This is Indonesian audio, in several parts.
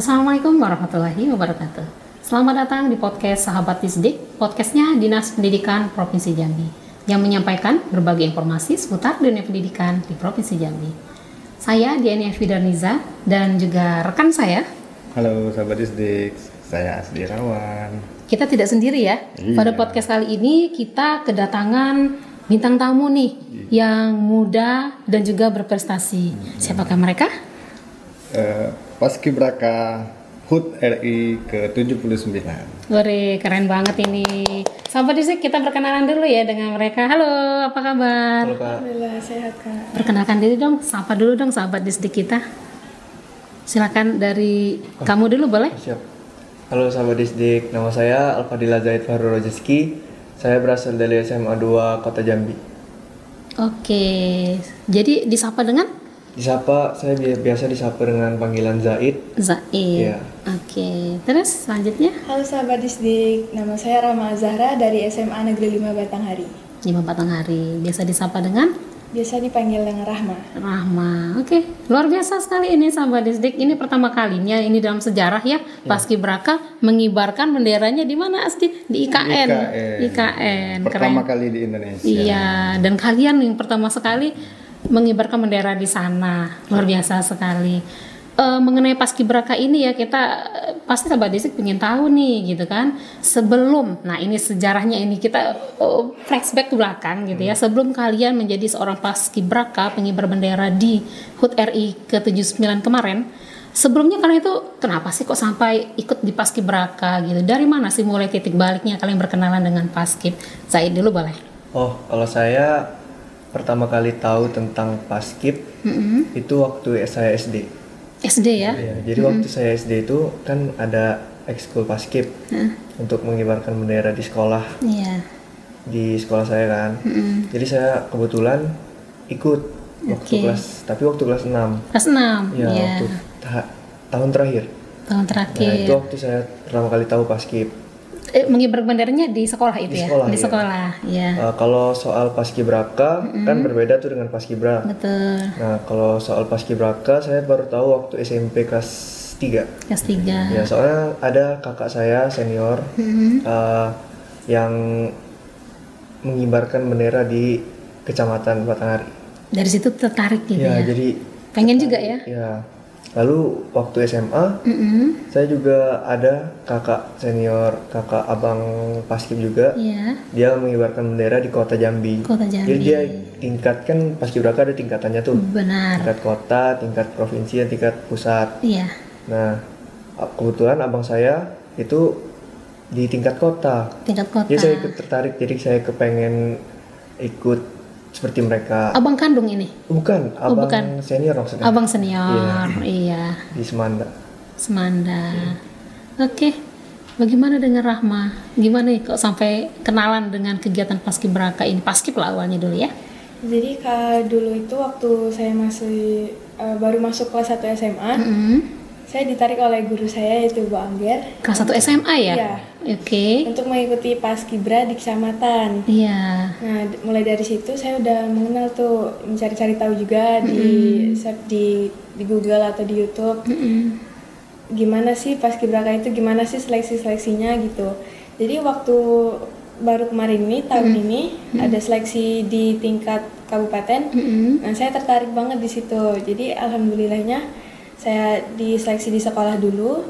Assalamualaikum warahmatullahi wabarakatuh. Selamat datang di podcast Sahabat Disdik, podcastnya Dinas Pendidikan Provinsi Jambi, yang menyampaikan berbagai informasi seputar dunia pendidikan di Provinsi Jambi. Saya Diani Fidarniza dan juga rekan saya. Halo Sahabat Disdik, saya Asdi Rawan. Kita tidak sendiri ya. Iya. Pada podcast kali ini kita kedatangan bintang tamu nih yang muda dan juga berprestasi. Siapakah mereka? Paskibraka HUT RI ke-79. Wih, keren banget ini. Sahabat Disdik, kita perkenalan dulu ya dengan mereka. Halo, apa kabar? Halo Kak. Alhamdulillah sehat Kak. Perkenalkan diri dong, sapa dulu dong sahabat Disdik kita. Silakan dari kamu dulu boleh? Siap. Halo sahabat Disdik, nama saya Alfadila Zaid Fahrul Rojeski. Saya berasal dari SMA 2 Kota Jambi. Oke, jadi disapa dengan Saya biasa disapa dengan panggilan Zaid. Zaid. Iya. Oke, terus selanjutnya Halo sahabat Disdik, nama saya Rama Zahra dari SMA Negeri 5 Batanghari. 5 Batanghari. Biasa disapa dengan Biasa dipanggil dengan Rahma. Rahma. Oke, luar biasa sekali ini sahabat Disdik. Ini pertama kalinya ini dalam sejarah ya, Paskibraka mengibarkan benderanya di mana Asdi? Di IKN. IKN. Pertama Keren. kali di Indonesia. Iya, dan kalian yang pertama sekali mengibarkan bendera di sana. Luar biasa sekali. Mengenai Paskibraka ini ya, kita pasti sahabat Disdik pengen tahu nih gitu kan. Sebelum, nah ini sejarahnya ini kita flashback ke belakang gitu ya. Sebelum kalian menjadi seorang Paskibraka pengibar bendera di HUT RI ke-79 kemarin, sebelumnya kalian itu kenapa sih kok sampai ikut di Paskibraka gitu? Dari mana sih mulai titik baliknya kalian berkenalan dengan Paskib? Zaid dulu boleh. Oh, kalau saya pertama kali tahu tentang Paskib itu waktu saya SD. SD ya? Iya, jadi waktu saya SD itu kan ada ekskul Paskib untuk mengibarkan bendera di sekolah. Iya. Di sekolah saya kan. Jadi saya kebetulan ikut waktu waktu kelas 6. Kelas 6. Ya, Iya. waktu tahun terakhir. Tahun terakhir. Nah, itu waktu saya pertama kali tahu Paskib. Mengibar benderanya di sekolah itu Di ya? sekolah, Di iya. sekolah, ya. Kalau soal Paskibraka kan berbeda tuh dengan Paskibra. Betul. Nah, kalau soal Paskibraka saya baru tahu waktu SMP kelas 3. Kelas 3. Ya, soalnya ada kakak saya senior yang mengibarkan bendera di Kecamatan Batanghari. Dari situ tertarik gitu Ya, ya? jadi Pengen juga ya? ya. Lalu waktu SMA saya juga ada kakak senior, kakak abang Paskib juga. Iya. Dia mengibarkan bendera di Kota Jambi. Kota Jambi. Jadi dia tingkat kan Paskibraka ada tingkatannya tuh. Benar. Tingkat kota, tingkat provinsi, dan tingkat pusat. Iya. Nah, kebetulan abang saya itu di tingkat kota. Tingkat kota. Jadi saya ikut tertarik, jadi saya kepengen ikut seperti mereka. Abang kandung ini? Bukan, abang bukan. senior maksudnya. Abang senior. Iya. Di Semanda. Semanda. Oke. Bagaimana dengan Rahma? Gimana nih kok sampai kenalan dengan kegiatan Paskibraka ini? Paskib lah awalnya dulu ya? Jadi Kak, dulu itu waktu saya masih baru masuk kelas 1 SMA, saya ditarik oleh guru saya yaitu Bu Angger. Kelas 1 SMA ya? Iya. Oke. Untuk mengikuti Paskibra di kecamatan. Iya. Nah, mulai dari situ saya udah mengenal tuh, mencari-cari tahu juga di search di Google atau di YouTube. Gimana sih Paskibraka itu, gimana sih seleksi-seleksinya gitu. Jadi waktu baru kemarin ini, tahun ini ada seleksi di tingkat kabupaten. Nah, saya tertarik banget di situ. Jadi alhamdulillahnya saya diseleksi di sekolah dulu.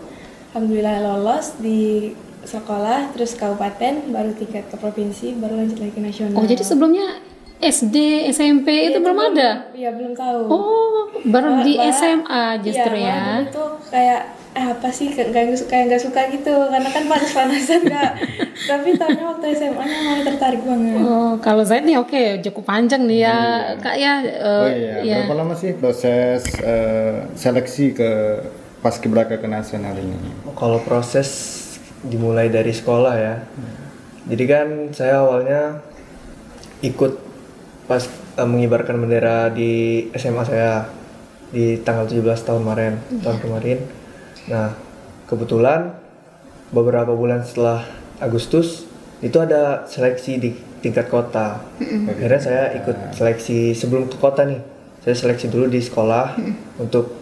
Alhamdulillah lolos di sekolah, terus kabupaten, baru tingkat ke provinsi, baru lanjut lagi ke nasional. Oh, jadi sebelumnya SD, SMP itu belum ada? Iya, belum tahu. Oh, baru di SMA justru iya, ya? Dulu tuh kayak apa sih, kayak nggak suka gitu, karena kan panas-panasan Kak. Tapi tahunnya waktu SMA-nya malah tertarik banget. Oh, kalau Zaid nih oke, cukup panjang nih ya, Kak ya. Berapa lama sih proses seleksi ke Paskibraka ke nasional ini? Kalau proses dimulai dari sekolah ya. Jadi kan saya awalnya ikut pas mengibarkan bendera di SMA saya di tanggal 17 tahun kemarin. Nah, kebetulan beberapa bulan setelah Agustus itu ada seleksi di tingkat kota. Akhirnya saya ikut seleksi sebelum ke kota nih. Saya seleksi dulu di sekolah untuk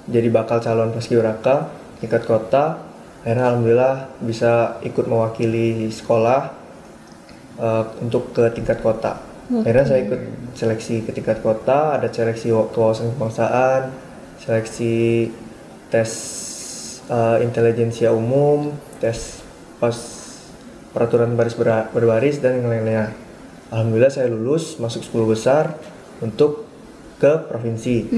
jadi bakal calon Paskibraka. tingkat kota. Akhirnya alhamdulillah bisa ikut mewakili sekolah untuk ke tingkat kota. Akhirnya saya ikut seleksi ke tingkat kota, ada seleksi kewawasan kebangsaan, seleksi tes intelijensia umum, tes pas peraturan baris berbaris dan yang lainnya. Alhamdulillah saya lulus masuk 10 besar untuk ke provinsi.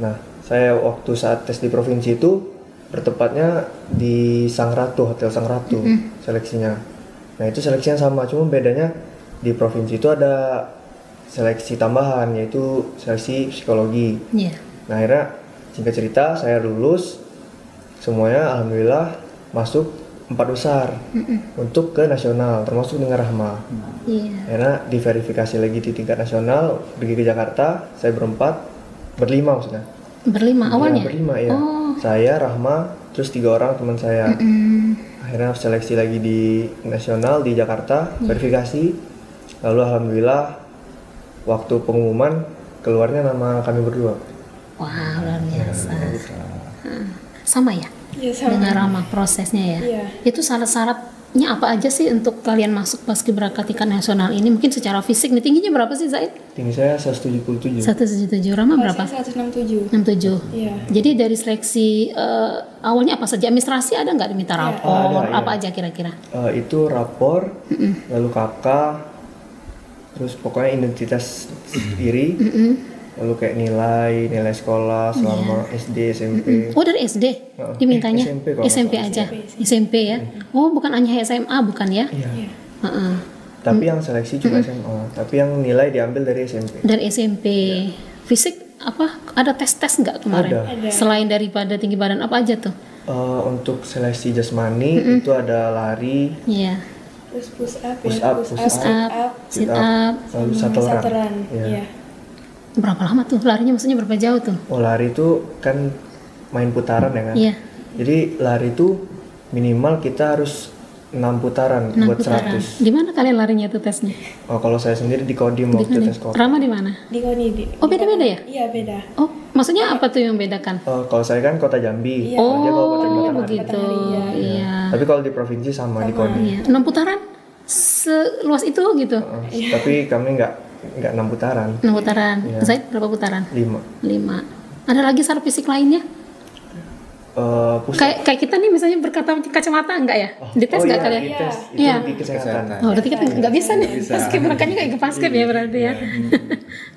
Nah, saya waktu saat tes di provinsi itu bertepatnya di Sang Ratu, Hotel Sang Ratu seleksinya. Nah, itu seleksinya sama, cuma bedanya di provinsi itu ada seleksi tambahan, yaitu seleksi psikologi. Nah, akhirnya singkat cerita saya lulus semuanya, alhamdulillah masuk 4 besar untuk ke nasional, termasuk dengan Rahma. Akhirnya diverifikasi lagi di tingkat nasional, pergi ke Jakarta, saya berlima maksudnya. Berlima awalnya? Berlima ya. Saya, Rahma, terus 3 orang teman saya. Akhirnya seleksi lagi di nasional di Jakarta, verifikasi. Lalu alhamdulillah waktu pengumuman keluarnya nama kami berdua. Wah, luar biasa. Sama ya? Iya, sama. Dengan Rahma prosesnya ya. Iya. Itu syarat-syaratnya apa aja sih untuk kalian masuk Paskibraka tingkat nasional ini? Mungkin secara fisik nih, tingginya berapa sih Zaid? Tinggi saya 177. 177. Rahma berapa? Saya 167. 67. Iya. Jadi dari seleksi awalnya apa saja? Administrasi ada nggak diminta rapor? Ada, apa aja kira-kira? Itu rapor, lalu KK, terus pokoknya identitas diri, lalu kayak nilai sekolah selama SD, SMP. Oh, dari SD dimintanya? SMP kalau SMP nggak aja. SMP ya. Oh, bukan hanya SMA bukan ya? Iya. Heeh. Tapi yang seleksi cuma SMA, tapi yang nilai diambil dari SMP. Dari SMP. Fisik apa? Ada tes-tes nggak kemarin? Ada. Selain daripada tinggi badan apa aja tuh? Untuk seleksi jasmani itu ada lari, Iya. Terus push up, Push ya, up, Sit up. lalu sama saturan. saturan. Iya. Iya. Berapa lama tuh? Larinya maksudnya berapa jauh tuh? Oh, lari itu kan main putaran ya kan? Iya. Jadi lari itu minimal kita harus 6 putaran 6 buat putaran. 100. Di mana kalian larinya tuh tesnya? Oh, kalau saya sendiri di Kodim waktu tes kota. Rama di mana? Di Koni. Oh, beda-beda ya? Iya, beda. Oh, maksudnya apa tuh yang membedakan? Kalau saya kan kota Jambi, Iya. kalau dia Kabupaten Oh, Batanghari. begitu. Iya. Tapi kalau di provinsi sama di Kodim. Iya. 6 putaran? Seluas itu gitu? Tapi kami nggak 6 putaran, 6 putaran. Iya. Zaid berapa putaran? 5. 5. Ada lagi syarat fisik lainnya? Kayak kita nih misalnya kacamata enggak ya? Dites enggak kalian? Dites, itu Iya. di kesehatan. Oh, berarti kita nggak bisa nih. Paskibrakanya kayak ke paskib ya berarti ya.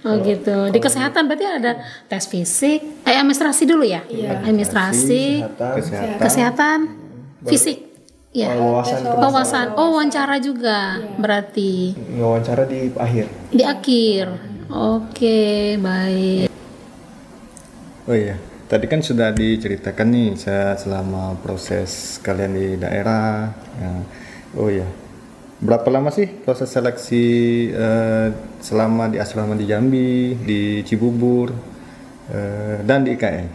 Oh gitu. Di kesehatan berarti ada tes fisik, administrasi dulu ya? Administrasi, kesehatan, fisik. Ya. Wawasan Oh, wawancara juga berarti wawancara di akhir. di akhir. Oke, baik. Oh iya, tadi kan sudah diceritakan nih saya selama proses kalian di daerah. Ya. Oh iya, berapa lama sih proses seleksi selama di asrama di Jambi, di Cibubur, dan di IKN?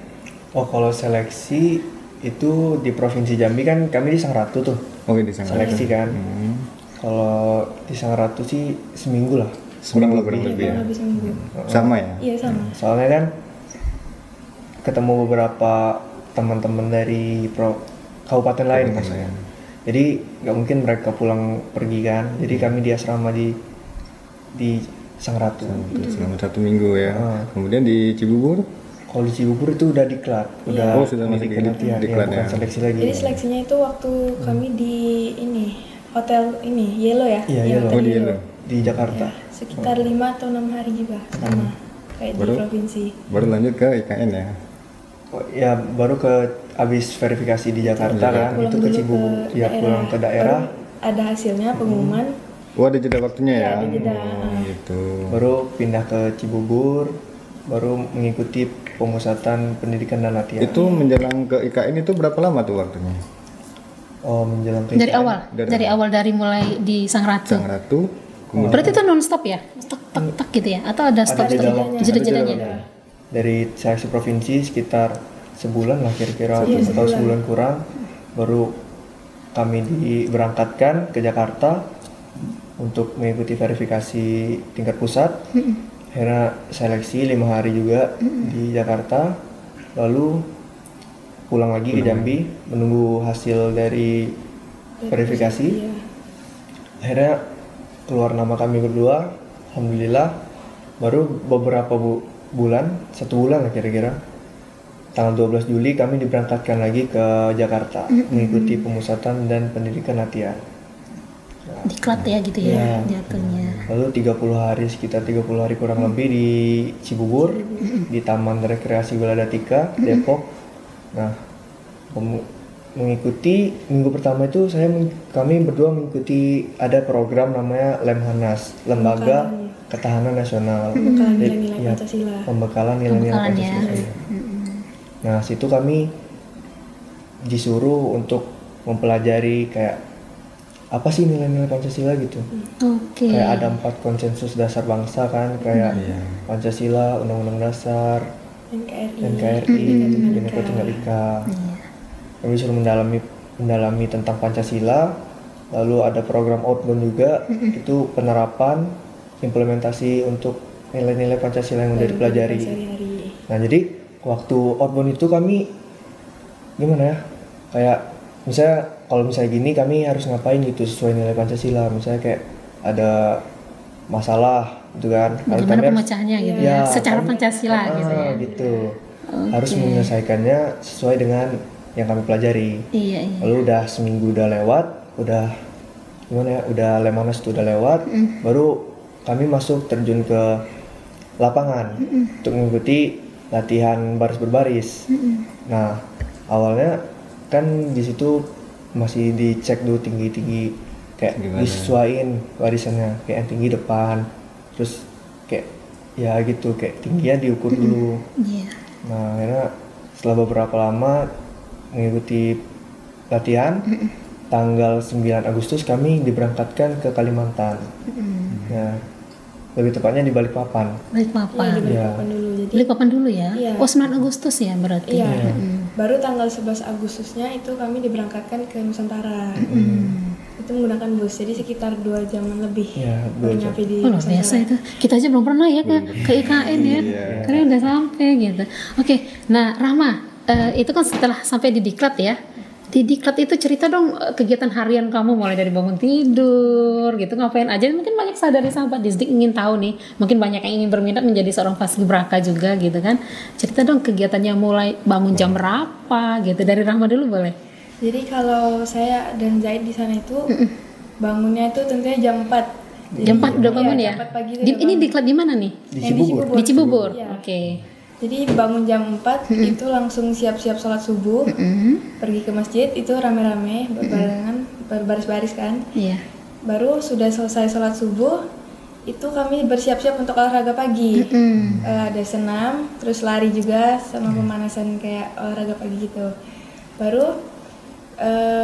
Oh, kalau seleksi itu di Provinsi Jambi kan kami di Sang Ratu tuh. Oh, di sana. Seleksi kan. Kalau di Sang Ratu sih seminggu lah. Seminggu kurang lebih ya. Habis seminggu. Sama ya? Iya, sama. Soalnya kan ketemu beberapa teman-teman dari kabupaten lain maksudnya. Jadi nggak mungkin mereka pulang pergi kan. Jadi kami di asrama di Sang Ratu. Selama 1 minggu ya. Kemudian di Cibubur? Kalau di Cibubur itu udah diklat, udah sudah masuk latihan, diklat bukan ya. seleksi lagi. Jadi seleksinya itu waktu kami di hotel Yellow ya. Iya, Di Yellow. hotel Oh, di Yellow. Di Jakarta. Sekitar 5 atau 6 hari juga sama kayak di provinsi. Baru lanjut ke IKN ya? Oh, ya baru abis verifikasi di Jakarta kan, Pulang itu ke dulu Cibubur, ya pulang ke daerah, Baru ada hasilnya pengumuman. Oh, ada jeda waktunya ya? Ada jeda. Oh, gitu. baru pindah ke Cibubur, baru mengikuti pemusatan pendidikan dan latihan. Itu menjelang ke IKN itu berapa lama tuh waktunya? Oh, menjelang ke Dari IKN. awal, dari awal dari mulai di Sang Ratu. Sang Ratu, kemudian Berarti itu non stop ya? Tak gitu ya? Atau ada stop jeda-jedanya? Dari seleksi provinsi sekitar sebulan lah kira-kira atau sebulan kurang, baru kami diberangkatkan ke Jakarta untuk mengikuti verifikasi tingkat pusat. Akhirnya seleksi 5 hari juga di Jakarta, lalu pulang lagi ke Jambi menunggu hasil dari verifikasi. Iya. Akhirnya keluar nama kami berdua, alhamdulillah. Baru beberapa bulan, 1 bulan lah kira-kira, tanggal 12 Juli kami diberangkatkan lagi ke Jakarta mengikuti pemusatan dan pendidikan latihan. Diklat ya gitu ya jatuhnya. Lalu 30 hari, sekitar 30 hari kurang lebih di Cibubur, di Taman Rekreasi Wiladatika, Depok. Nah, mengikuti minggu pertama itu kami berdua mengikuti ada program namanya Lemhanas, Lembaga Ketahanan Nasional. Pembekalan nilai-nilai Ya, Pancasila. pembekalan nilai-nilai Pembekalan ya. Pancasila. Nah, situ kami disuruh untuk mempelajari kayak apa sih nilai-nilai Pancasila gitu. Oke. Kayak ada 4 konsensus dasar bangsa kan, kayak Pancasila, Undang-Undang Dasar, NKRI, Bhinneka Tunggal Ika. Kami disuruh mendalami tentang Pancasila, lalu ada program outbound juga, itu penerapan, implementasi untuk nilai-nilai Pancasila yang udah dipelajari. Nah, jadi waktu outbound itu kami gimana ya, kayak misalnya kalau misalnya gini kami harus ngapain gitu sesuai nilai Pancasila, misalnya kayak ada masalah gitu kan. Bagaimana pemecahannya gitu ya, secara Pancasila gitu ya. Gitu. Harus menyelesaikannya sesuai dengan yang kami pelajari. Iya. Lalu udah seminggu udah lewat, udah gimana ya, udah Lemhanas itu udah lewat, baru kami masuk terjun ke lapangan untuk mengikuti latihan baris berbaris. Nah, awalnya kan di situ masih dicek dulu tinggi kayak disesuaiin barisannya, kayak yang tinggi depan, terus kayak ya gitu, kayak tingginya diukur dulu. Nah, akhirnya setelah beberapa lama mengikuti latihan, tanggal 9 Agustus kami diberangkatkan ke Kalimantan. Nah, lebih tepatnya di Balikpapan. Balikpapan. Ya. Balikpapan dulu ya. Iya. Oh, 9 Agustus ya berarti. Iya. Baru tanggal 11 Agustusnya itu kami diberangkatkan ke Nusantara. Itu menggunakan bus, jadi sekitar 2 jaman lebih. Iya, 2 baru jam. nyampe di Oh, luar Nusantara. biasa itu. Kita aja belum pernah ya ke IKN ya. Karena udah sampai gitu. Oke, nah Rahma, itu kan setelah sampai di Diklat ya. Di Diklat itu cerita dong kegiatan harian kamu mulai dari bangun tidur gitu, ngapain aja. Mungkin banyak dari sahabat Disdik ingin tahu nih, mungkin banyak yang ingin berminat menjadi seorang paskibraka juga gitu kan. Cerita dong kegiatannya mulai bangun jam berapa gitu. Dari Rahma dulu boleh. Jadi kalau saya dan Zaid di sana itu bangunnya itu tentunya jam 4. Jam 4 udah bangun ya? Jam 4 pagi itu Ini udah bangun. Diklat di mana nih? Di Yang Cibubur. Di Cibubur. Iya. Oke. Jadi bangun jam 4 itu langsung siap-siap sholat subuh, pergi ke masjid itu rame-rame berbarengan, berbaris-baris kan. Iya. Baru sudah selesai sholat subuh, itu kami bersiap-siap untuk olahraga pagi. Ada senam, terus lari juga sama pemanasan kayak olahraga pagi gitu. Baru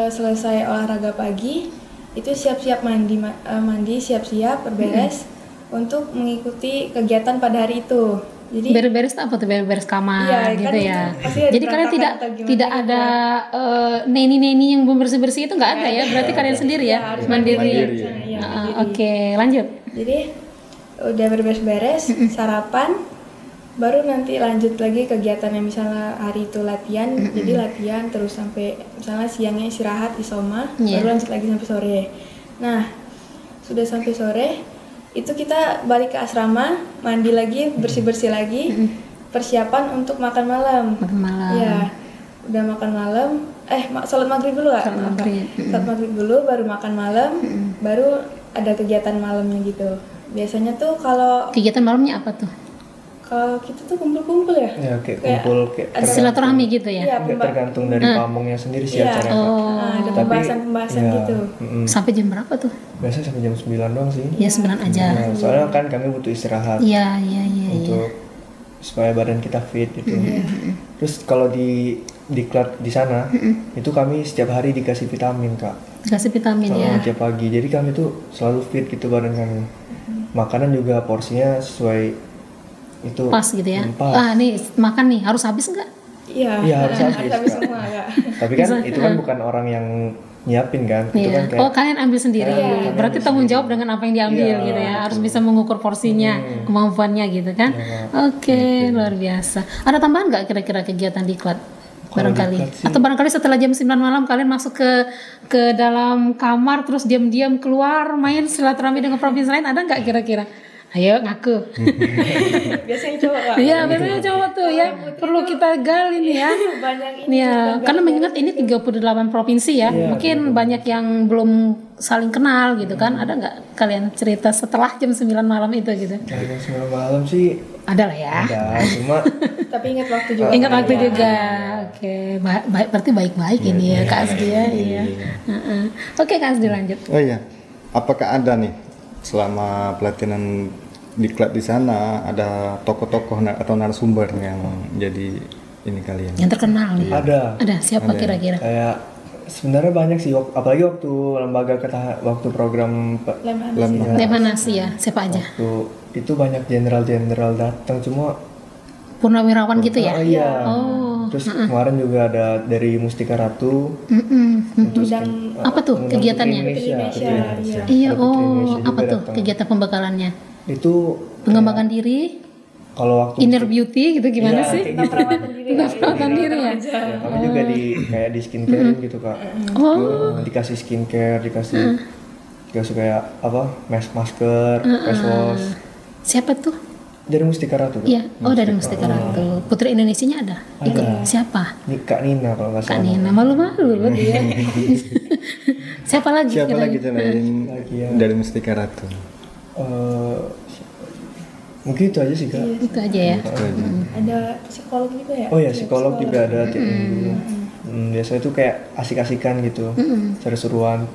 selesai olahraga pagi, itu siap-siap mandi siap-siap berberes untuk mengikuti kegiatan pada hari itu. Jadi beres-beres apa tuh, beres kamar Iya, gitu kan ya. itu pasti ada Jadi kalian berantakan atau gimana tidak gitu ada neni-neni yang bersih-bersih itu nggak ada ya. Berarti kalian sendiri ya, harus mandiri. mandiri. Iya, mandiri. Oke, lanjut. Jadi udah beres-beres, sarapan, baru nanti lanjut lagi kegiatannya. Misalnya hari itu latihan, jadi latihan terus sampai misalnya siangnya istirahat isoma, baru lanjut lagi sampai sore. Nah, sudah sampai sore, itu kita balik ke asrama, mandi lagi, bersih-bersih lagi, persiapan untuk makan malam. Makan malam. Iya, udah makan malam, sholat maghrib dulu lah. Sholat maghrib dulu, baru makan malam, baru ada kegiatan malamnya gitu. Biasanya tuh kalau Kegiatan malamnya apa tuh? kita tuh kumpul-kumpul ya. Ya, kayak kumpul kayak Silaturahmi gitu ya. Iya, tergantung dari pamongnya sendiri sih acaranya. ada pembahasan-pembahasan ya, gitu. Sampai jam berapa tuh? Biasanya sampai jam 9 doang sih. Ya 9 aja. Nah, soalnya kan kami butuh istirahat Iya. untuk supaya badan kita fit gitu. Terus kalau di diklat di sana itu kami setiap hari dikasih vitamin, Kak. Dikasih vitamin ya. Tiap pagi. Jadi kami tuh selalu fit gitu badan kami. Makanan juga porsinya sesuai itu Pas gitu ya. Pas. Nih makan nih harus habis nggak? Iya, harus habis, Kak. semua Kak. Tapi kan itu kan bukan orang yang nyiapin kan. Itu kan kayak Oh, kalian ambil sendiri. kalian Berarti ambil tanggung sendiri. jawab dengan apa yang diambil Iya, gitu ya. Harus bisa mengukur porsinya, kemampuannya gitu kan. Oke, luar biasa. Ada tambahan nggak kira-kira kegiatan diklat? barangkali. Atau barangkali setelah jam 9 malam kalian masuk ke dalam kamar terus diam-diam keluar main silaturahmi dengan provinsi lain, ada nggak kira-kira? Ayo ngaku. Biasanya cowok Kak. Iya, biasanya cowok tuh ya. Perlu kita gali nih ya. Banyak ini. Nih ya, karena mengingat ini 38 provinsi ya. Mungkin banyak yang belum saling kenal gitu kan. Ada nggak kalian cerita setelah jam 9 malam itu gitu? Jam 9 malam sih Ada lah ya. ada, cuma Tapi ingat waktu juga. Ingat waktu juga. Oke, berarti baik-baik ini ya Kak Asdi ya. Iya. Heeh. Oke, Kak Asdi lanjut. Oh iya, apakah ada nih selama pelatihan diklat di sana ada tokoh-tokoh atau narasumber yang jadi ini kalian? Yang terkenal nih. ada. Siapa kira-kira? Kayak sebenarnya banyak sih, apalagi waktu waktu program Lemhanas ya, siapa aja? itu banyak jenderal-jenderal datang, cuma Purnawirawan gitu ya? iya. Oh. Terus kemarin juga ada dari Mustika Ratu. Undang Apa tuh Undang kegiatannya? Putri Indonesia. Indonesia, Iya, Ada Putri Indonesia oh, juga apa tuh datang. kegiatan pembekalannya? Itu Pengembangan diri, kalau waktu inner beauty gitu gimana Iya, sih? kayak gitu. perawatan diri. Perawatan diri ya? Ya, kami juga kayak di skincare gitu Kak. Dikasih skincare, dikasih kayak apa, masker, face wash. Siapa tuh? Dari Mustika Ratu Kak. Iya, oh dari Mustika Ratu. Putri Indonesianya ada? Ikut. Ada. Siapa? Kak Nina kalau nggak Kak salah. Nina, malu-malu loh dia. Siapa lagi? Siapa kira-kira? lagi selain Lagi ya. dari Mustika Ratu? Mungkin itu aja sih Kak. Itu aja ya. Ada psikolog juga ya? Oh ya, psikolog juga ada tiap minggu. Biasanya tuh kayak asik-asikan gitu, seru-seruan.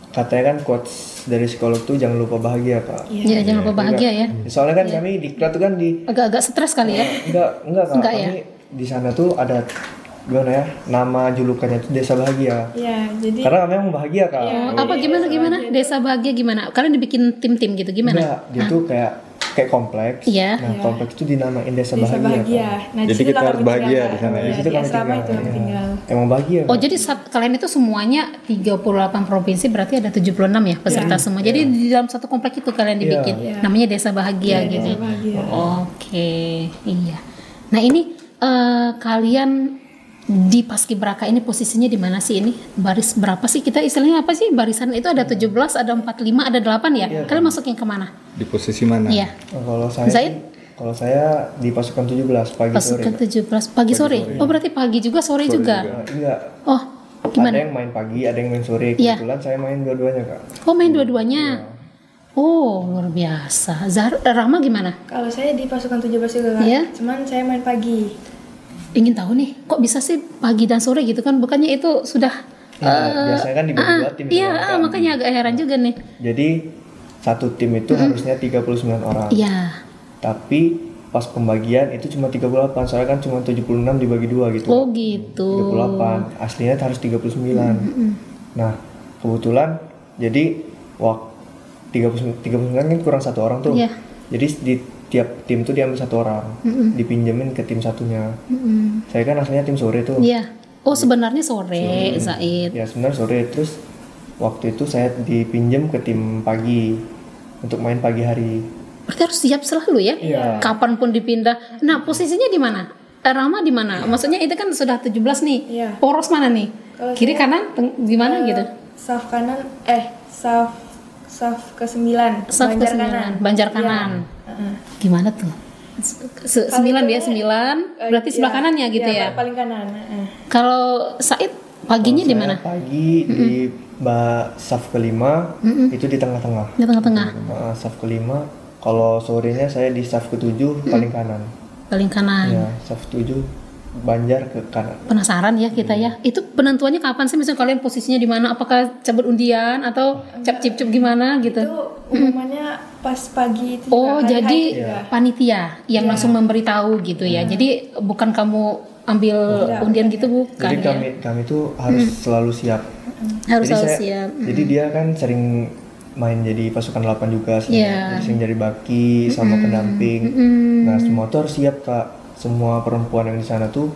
Katanya kan quotes dari psikolog tuh jangan lupa bahagia Kak. Ya, jangan lupa bahagia ya. Soalnya kan kami diklat tuh kan di Agak-agak stres kali ya. enggak Kak. Enggak ya? Kami di sana tuh ada gimana ya? Nama julukannya tuh Desa Bahagia. Iya, jadi Karena kami memang bahagia Kak. Oh, apa gimana? Desa bahagia gimana? Kalian dibikin tim-tim gitu gimana? Enggak, dia tuh kayak kompleks. Iya. Nah, kompleks itu dinamain Desa desa Bahagia. bahagia. Kak. Nah, Jadi di situ kita lah harus kami bahagia tinggal. di sana ya? Iya, Di situ di kami asrama tinggal. itu kami tinggal. Emang bahagia. Oh, Kak. jadi kalian itu semuanya 38 provinsi berarti ada 76 ya peserta semua. Jadi di dalam satu komplek itu kalian dibikin. Iya. Namanya Desa Bahagia Iya, gitu. Desa Bahagia. Oke, iya. Nah, ini kalian di Paskibraka ini posisinya di mana sih ini? Baris berapa sih? Kita istilahnya apa sih? Barisan itu ada 17, ada 45, ada 8 ya? Kalian masuknya kemana? Di posisi mana? Iya. Nah, kalau saya di pasukan 17 pagi sore. Pasukan 17 pagi sore. Oh, berarti pagi juga, sore juga. Enggak. Oh, gimana? Ada yang main pagi, ada yang main sore. Iya. Kebetulan saya main dua-duanya Kak. Oh, main dua-duanya. Oh, luar biasa. Rama gimana? Kalau saya di pasukan 17 juga Kak. Iya. Cuman saya main pagi. Ingin tahu nih, kok bisa sih pagi dan sore gitu kan? Bukannya itu sudah Biasanya kan dibagi dua tim. iya, gitu kan, Kak. makanya agak heran juga nih. Jadi satu tim itu harusnya 39 orang. Iya. Tapi pas pembagian itu cuma 38. Soalnya kan cuma 76 dibagi 2 gitu. Oh, gitu. 38. Aslinya harus 39. Nah, kebetulan jadi waktu 39 kan kurang satu orang tuh. Iya. Jadi di tiap tim tuh diambil satu orang, dipinjemin ke tim satunya. Saya kan aslinya tim sore tuh. Iya. Oh, sebenarnya sore, Zaid. Ya sebenarnya sore, terus waktu itu saya dipinjem ke tim pagi untuk main pagi hari. Berarti harus siap selalu ya? Iya. Kapanpun dipindah. Nah, posisinya di mana? Rama di mana? Maksudnya itu kan sudah 17 nih. Iya. Poros mana nih? Kalau Kiri saya, kanan gimana gitu? Saf kanan, saf ke-9. Saf ke Banjar 9, kanan. Banjar kanan. Gimana tuh? 9 ya, 9. Berarti sebelah kanannya gitu ya? Paling kanan. Kalau Said paginya di mana? Pagi di saf kelima, itu di tengah-tengah. Di tengah-tengah. Saf kelima. Kalau sorenya saya di saf ke-7 paling kanan. Paling kanan. Ya, saf 7 Banjar ke kanan. Penasaran ya kita ya. Itu penentuannya kapan sih? Misalnya kalian posisinya di mana? Apakah cabut undian atau cap-cip-cip gimana gitu? Itu umumnya pas pagi itu Oh, juga, hari jadi itu juga. panitia yang langsung memberitahu gitu ya. Jadi bukan kamu ambil undian gitu, bukan Jadi ya? kami tuh harus selalu siap. Harus Jadi selalu saya- siap. Jadi dia kan sering main jadi pasukan 8 juga, Iya. sering jadi baki sama pendamping. Nah, semua tuh harus siap Kak. Semua perempuan yang di sana tuh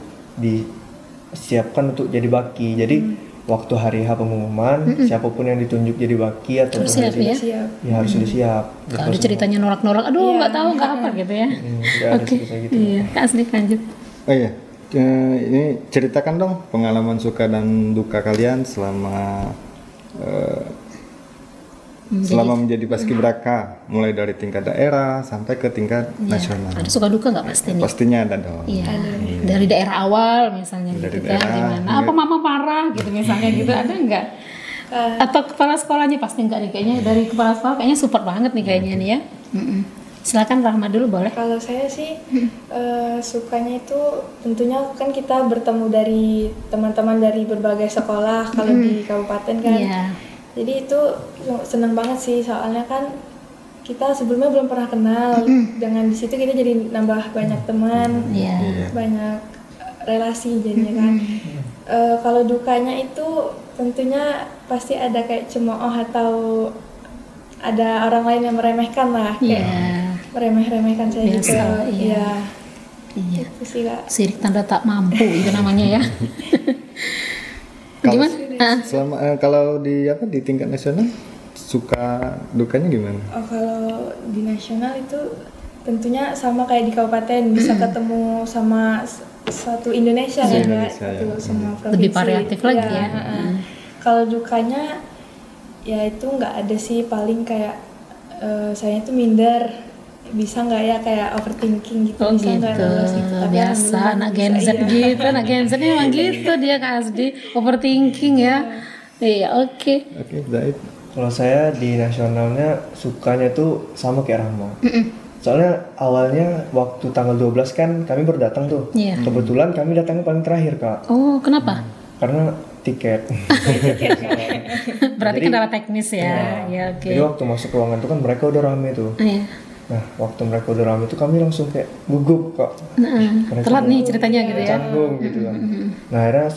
disiapkan untuk jadi baki. Jadi waktu hari H pengumuman, siapapun yang ditunjuk jadi baki atau Harus siap ya? Siap. ya harus sudah siap. Kalau ada ceritanya norak-norak, aduh nggak tahu nggak apa gitu ya. Tidak ada Oke, cerita gitu. iya, Kak Asli lanjut. Oh iya, Ini ceritakan dong pengalaman suka dan duka kalian selama menjadi paskibraka, mulai dari tingkat daerah sampai ke tingkat nasional. Ada suka duka nggak pasti nih? Pastinya ada dong. Iya. Dari daerah awal misalnya Dari gitu kan, daerah, gimana? Apa mama parah gitu misalnya gitu, ada nggak? Atau kepala sekolahnya pasti nggak nih kayaknya, dari kepala sekolah kayaknya support banget nih kayaknya nih ya. Silakan Rahma dulu boleh. Kalau saya sih sukanya itu tentunya kan kita bertemu dari teman-teman dari berbagai sekolah kalau di kabupaten kan. Iya. Jadi itu senang banget sih, soalnya kan kita sebelumnya belum pernah kenal. Dengan di situ kita jadi nambah banyak teman, Iya. banyak relasi jadinya kan. Kalau dukanya itu tentunya pasti ada kayak cemooh atau ada orang lain yang meremehkan lah, kayak meremeh-remehkan saya Biasa, juga. iya. Iya. Itu sih Kak. Sirik tanda tak mampu itu namanya ya. Gimana? Selama kalau di tingkat nasional suka dukanya gimana? Oh, kalau di nasional itu tentunya sama kayak di kabupaten, bisa ketemu sama satu Indonesia kan, Indonesia, satu ya. semua provinsi. Lebih variatif lagi ya. Kalau dukanya ya itu nggak ada sih, paling kayak saya itu minder, bisa nggak ya kayak overthinking gitu, Oh bisa gitu, nggak lulus gitu. Tapi biasa alhamdulillah anak bisa, Gen Z iya. gitu, anak Gen Z emang gitu dia Kak Asdi, overthinking ya. Iya, oke. Oke, Zaid. Kalau saya di nasionalnya sukanya tuh sama kayak Rahma. Soalnya awalnya waktu tanggal 12 kan kami baru datang tuh. Iya. Kebetulan kami datangnya paling terakhir Kak. Oh, kenapa? Karena tiket. Berarti kendala teknis ya. Ya, oke. Jadi waktu masuk ruangan tuh kan mereka udah rame tuh. Iya. Nah waktu mereka udah rame tuh kami langsung kayak gugup Kak. Mereka Telat nih ceritanya gitu ya. canggung gitu kan. Nah akhirnya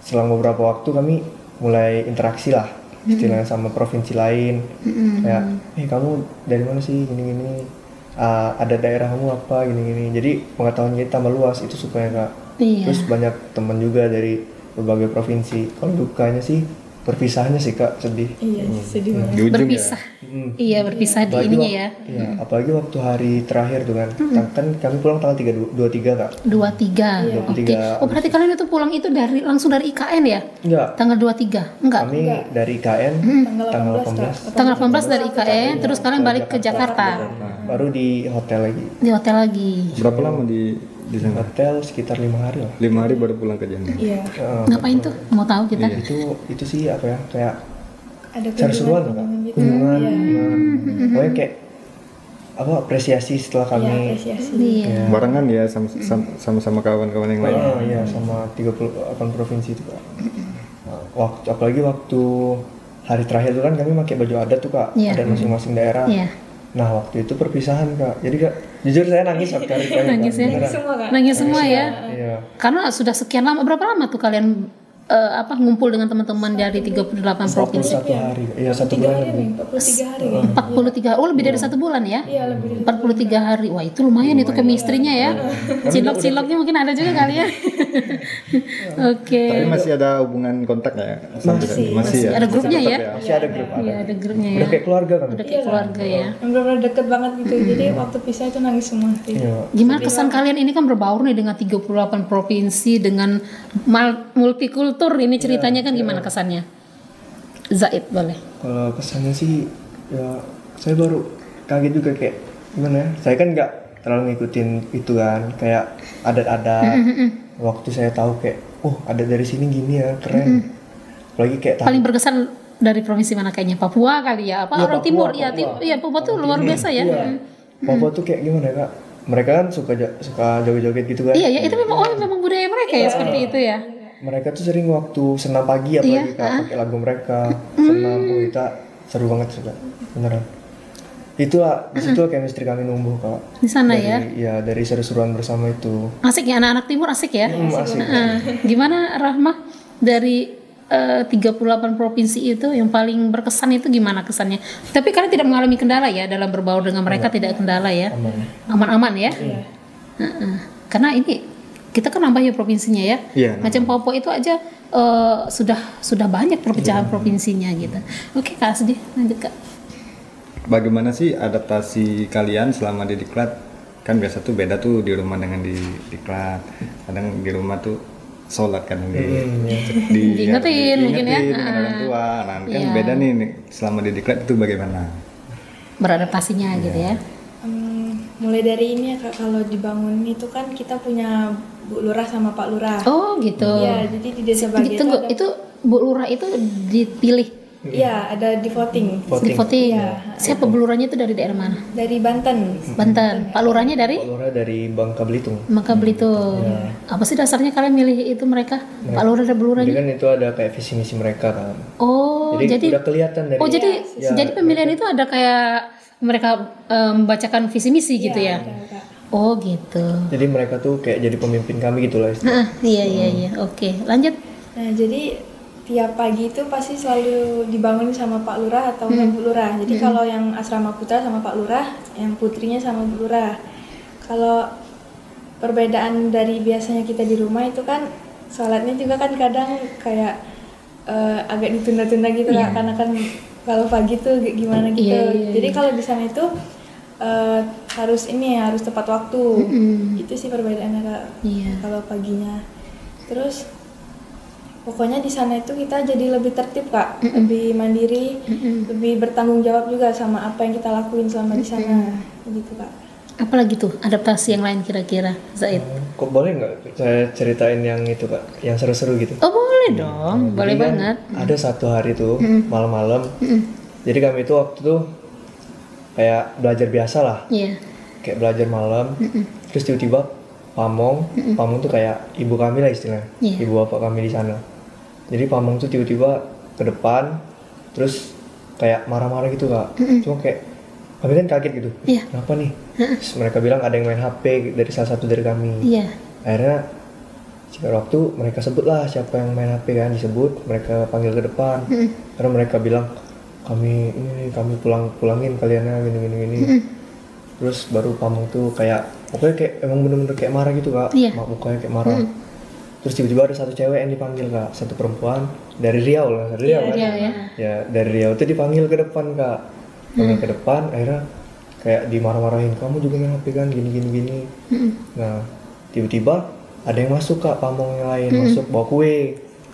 selang beberapa waktu kami mulai interaksi lah istilahnya sama provinsi lain. Kayak, kamu dari mana sih gini-gini? Ada daerahmu apa gini-gini. Jadi pengetahuan kita tambah luas, itu supaya Kak. Iya. Terus banyak teman juga dari berbagai provinsi. Kalau dukanya sih perpisahannya sih Kak, sedih. Iya, sedih banget. Di ujung Berpisah. Iya, berpisah di ininya ya. Iya, apalagi waktu hari terakhir tuh kan. Kan kami pulang tanggal 23 Kak. 23. Oke. Oh, berarti kalian itu pulang itu langsung dari IKN ya? Enggak. Tanggal 23? Enggak. Kami dari KN tanggal 18. Tanggal 18 dari IKN, terus kalian balik ke Jakarta. Nah, baru di hotel lagi. Di hotel lagi. Berapa lama di sana? Hotel sekitar 5 hari lah. 5 hari baru pulang ke Jambi. Iya. Ngapain tuh? Mau tahu kita? Itu sih apa ya? Kayak Ada seru-seruan Kak. gitu. Kunjungan. Iya. Pokoknya kayak apa apresiasi setelah Iya, kami apresiasi. Iya. Barengan ya sama kawan-kawan yang lain. Oh iya sama 38 provinsi itu Kak. Nah, apalagi waktu hari terakhir itu kan kami pakai baju adat tuh Kak, Iya. adat masing-masing daerah. Iya. Nah waktu itu perpisahan Kak, jadi Kak jujur saya nangis waktu hari terakhir. Nangis ya? Beneran. Semua Kak. Nangis semua ya. Iya. Karena sudah sekian lama, berapa lama tuh kalian ngumpul dengan teman-teman dari 38 provinsi? 41 hari, iya 1 bulan lebih. 43 hari kan? 43, oh lebih dari 1 bulan ya? Iya, lebih dari 43 hari, wah itu lumayan itu chemistry-nya ya. Cilok-ciloknya mungkin ada juga kali ya. Oke. Tapi masih ada hubungan kontak ya? Masih ya? Ada grupnya Masih ya? tetap Masih ada grup, Iya ada grupnya ya. udah kayak keluarga kan. Udah kayak keluarga ya. yang benar-benar deket banget gitu. Jadi waktu pisah itu nangis semua. Iya. Gimana kesan kalian ini kan berbaur nih dengan 38 provinsi dengan multikultur ini ceritanya kan gimana kesannya? Zaid boleh. Kalau kesannya sih ya saya baru kaget juga kayak gimana ya? Saya kan nggak terlalu ngikutin itu kan, kayak adat-adat. Waktu saya tahu kayak, adat dari sini gini ya, keren. Apalagi kayak Paling berkesan dari provinsi mana kayaknya? Papua kali ya? Apa Iya, orang Papua, timur? Papua. Iya, Papua tuh luar biasa ya. Iya. Papua tuh kayak gimana ya, Kak? Mereka kan suka joget-joget gitu kan. Iya, ya itu memang budaya mereka ya seperti itu ya. Mereka tuh sering waktu senam pagi apalagi Kak, pakai lagu mereka senam. Kita seru banget sih Kak, beneran. Itulah disitulah chemistry kami numbuh Kak. Di sana dari, ya. Ya dari seru-seruan bersama itu. Asik ya, anak-anak timur asik ya. Asik. Gimana Rahmah dari 38 provinsi itu yang paling berkesan itu gimana kesannya? Tapi kalian tidak mengalami kendala ya dalam berbaur dengan mereka, tidak kendala ya. Aman-aman ya. Karena ini kita kan nambah ya provinsinya ya. Iya, Macam Papua itu aja sudah banyak perpecahan provinsinya gitu. Oke Kak Asdi, lanjut Kak. Bagaimana sih adaptasi kalian selama di diklat kan biasa tuh beda tuh di rumah dengan di diklat. Kadang di rumah tuh sholat kan Diingetin mungkin ya. dengan orang tua. Nah kan Iya. beda nih selama di diklat itu bagaimana? Beradaptasinya gitu ya. Mulai dari ini ya Kak, kalau dibangun itu kan kita punya Bu Lurah sama Pak Lurah. Oh gitu. Iya, jadi di desa Bagi Tunggu, ada- itu Bu Lurah itu dipilih Iya, ada di voting. di voting. Iya. Siapa Bu Lurahnya itu dari daerah mana? Dari Banten. Banten. Pak Lurahnya dari Pak Lurah dari Bangka Belitung. Bangka Belitung. Apa sih dasarnya kalian milih itu mereka? Pak Lurah dan Bu Jadi Lurahnya? kan itu ada kayak visi misi mereka kan. Oh, Jadi, jadi udah kelihatan dari oh jadi Ya, jadi pemilihan itu ada kayak mereka membacakan visi misi gitu ya? Ada, Kak. Oh gitu. jadi mereka tuh kayak jadi pemimpin kami gitu lah. Nah, iya. Oke, lanjut. Nah, jadi tiap pagi itu pasti selalu dibangun sama Pak Lurah atau enggak Bu Lurah. Jadi kalau yang asrama putra sama Pak Lurah, yang putrinya sama Bu Lurah. Kalau perbedaan dari biasanya kita di rumah itu kan sholatnya juga kan kadang kayak agak ditunda-tunda gitu lah, karena kan kalau pagi tuh gimana gitu. Iya. Jadi kalau di sana itu harus tepat waktu. Itu sih perbedaannya Kak. Iya. Kalau paginya. Terus pokoknya di sana itu kita jadi lebih tertib Kak, lebih mandiri, lebih bertanggung jawab juga sama apa yang kita lakuin selama di sana, gitu Kak. Apalagi tuh adaptasi yang lain kira-kira, Zaid? Kok boleh nggak saya ceritain yang itu kak, yang seru-seru gitu? Oh boleh dong, boleh Jadi kan banget. Ada satu hari tuh malam-malam. Jadi kami itu waktu itu kayak belajar biasa lah, Iya. kayak belajar malam. Terus tiba-tiba pamong tuh kayak ibu kami lah istilahnya, Iya. ibu bapak kami di sana. Jadi pamong tuh tiba-tiba ke depan, terus kayak marah-marah gitu kak. Cuma kayak kami kan kaget gitu, Iya. kenapa nih? Terus mereka bilang ada yang main HP dari salah satu dari kami. Iya. Akhirnya singkat waktu mereka sebut lah siapa yang main HP kan, disebut, mereka panggil ke depan. Karena mereka bilang kami pulangin kaliannya gini. Terus baru pamong tuh kayak pokoknya kayak emang bener-bener kayak marah gitu kak. Iya. Mukanya kayak marah. Terus tiba-tiba ada satu cewek yang dipanggil kak, satu perempuan dari Riau lah, dari Riau kan? Riau ya. Ya dari Riau tuh dipanggil ke depan kak, panggil ke depan, akhirnya kayak dimarah-marahin, kamu juga main HP kan, gini. Nah tiba-tiba ada yang masuk kak, pamong yang lain masuk bawa kue.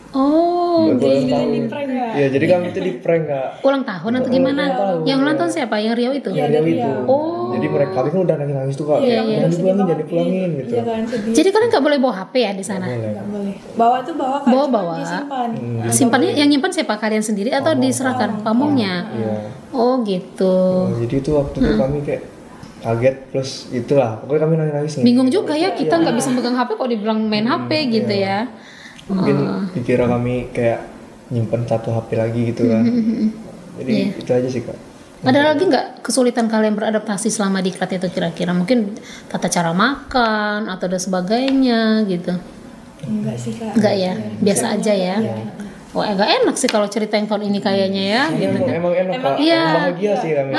Oh, Buat ulang Jadi tahun. di prank ya. Iya jadi kami tuh di prank kak. ulang tahun atau gimana? tahun. Yang ulang tahun siapa? Yang Riau itu? Iya, Riau dari itu. Riau. Oh. Jadi mereka kami kan udah nangis tuh kak, Iya, jangan dipulangin gitu. Iya kan, sedih. Jadi kalian nggak boleh bawa HP ya di sana? Boleh. Nggak boleh. Bawa tuh bawa Kak, Bawa, cuma bawa. disimpan. Simpannya yang nyimpan siapa? Kalian sendiri atau diserahkan pamongnya? Iya. Oh gitu. Jadi itu waktu itu kami kayak kaget plus itulah, pokoknya kami nangis nih. Bingung juga ya, kita nggak bisa megang HP kok dibilang main HP gitu ya. Mungkin dikira kami kayak nyimpen satu HP lagi gitu kan. Jadi itu aja sih kak. Ada lagi nggak kesulitan kalian beradaptasi selama di Klat itu kira-kira? Mungkin tata cara makan atau dan sebagainya gitu? Enggak sih Kak. Enggak ya, biasa aja ya. Wah, agak enak sih kalau cerita yang tahun ini kayaknya ya. Gitu. Emang enak kak, Iya. emang bahagia sih kami.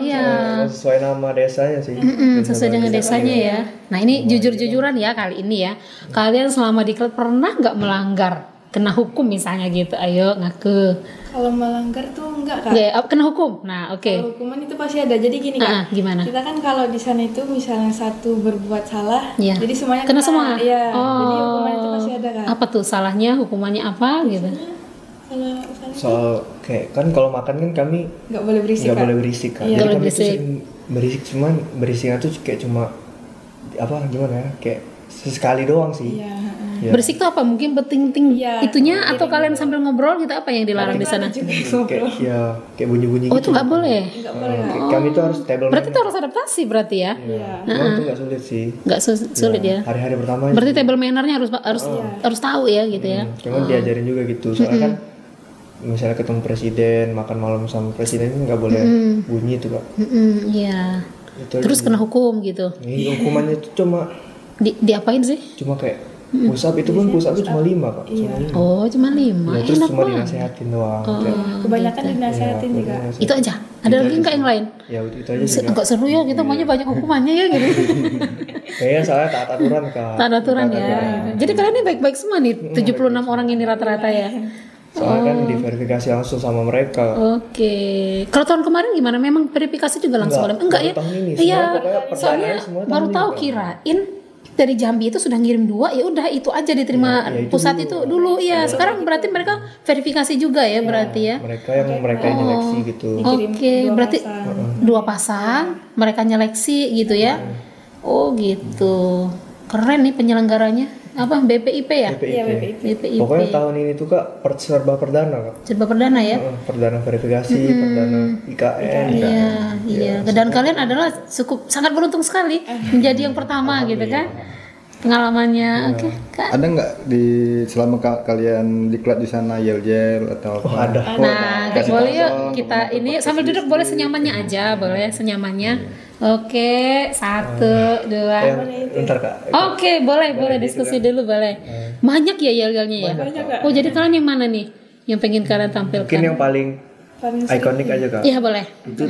Iya. Sesuai nama desanya sih. Sesuai dengan desanya ya. Nah ini jujur-jujuran ya kali ini ya. Kalian selama di Klat pernah nggak melanggar? Kena hukum misalnya gitu, ayo ngaku. Kalau melanggar tuh enggak Kak. Ya, kena hukum. Nah, oke. Kalau hukuman itu pasti ada. Jadi gini Kak. Gimana? Kita kan kalau di sana itu misalnya satu berbuat salah, Iya. jadi semuanya Kena semua. Iya. Oh. Jadi hukuman itu pasti ada Kak. Apa tuh salahnya? Hukumannya apa gitu? Kalau salah Soal kayak kan kalau makan kan kami nggak boleh berisik nggak Kak. boleh berisik kan. Iya. Jadi Nggak boleh kami tuh berisik. sering berisik, cuman berisiknya tuh kayak cuma apa gimana ya, kayak sesekali doang sih. Iya. Ya. Berisik tuh apa? Mungkin beting-ting Iya, itunya atau kalian sambil ngobrol gitu, apa yang dilarang di sana? Kayak bunyi-bunyi Oh, gitu. itu nggak boleh. Nggak boleh Kak. Kayak kami tuh harus table Berarti itu manner. harus adaptasi berarti ya? Iya. Cuma itu nggak sulit sih. Nggak sulit ya. Hari-hari pertama Berarti table mannernya harus tahu ya gitu ya. cuma diajarin juga gitu. Soalnya kan misalnya ketemu presiden, makan malam sama presiden nggak boleh bunyi tuh kak. Iya. Itu Terus kena hukum gitu. ini hukumannya itu cuma Diapain sih? kayak push up, itu pun push up itu cuma 5 kak. Cuma 5. Oh, cuma 5. Ya, terus Enak cuma banget. dinasehatin doang. Kayak, Kebanyakan dinasehatin juga. Itu aja. Ada lagi nggak yang lain? ya itu aja sih kak. Enggak seru ya, kita maunya banyak hukumannya ya gitu. Kayaknya soalnya taat aturan kak. Tak ada aturan ya. Gitu. Jadi kalian ini baik-baik semua nih, 76 orang ini rata-rata ya. Soalnya kan diverifikasi langsung sama mereka. Oke. Kalau tahun kemarin gimana? Memang verifikasi juga langsung oleh? Enggak ya? Tahun ini Iya. semua pokoknya Soalnya perdananya semua tahun baru ini, tahu Kak. kirain dari Jambi itu sudah ngirim 2, ya udah itu aja diterima Ya, itu pusat dulu. itu dulu. Iya, sekarang berarti mereka verifikasi juga ya berarti ya. Mereka yang nyeleksi gitu. Dikirim Oke, dua berarti pasang. 2 pasang mereka nyeleksi gitu ya. Oh gitu. Keren nih penyelenggaranya. Apa BPIP ya? Iya, BPIP. BPIP. Pokoknya tahun ini tuh Kak serba perdana Kak. Serba perdana ya. Perdana verifikasi, perdana IKN. Iya. Dan kalian adalah sangat beruntung sekali menjadi yang pertama gitu kan. Pengalamannya. Oke, Kak. Ada nggak selama kalian diklat di sana yel-yel atau apa? ada. Nah, kasih boleh tahu yuk dong, kita teman-teman ini podcast sambil duduk ini. boleh senyamannya aja, boleh senyamannya. Oke, 1, 2. Bentar Kak. Oke, boleh diskusi dulu boleh. Banyak ya yel-yelnya ya. Oh, jadi kalian yang mana nih yang pengen kalian tampilkan? Mungkin yang paling Paling sering ikonik aja Kak. Iya boleh. Itu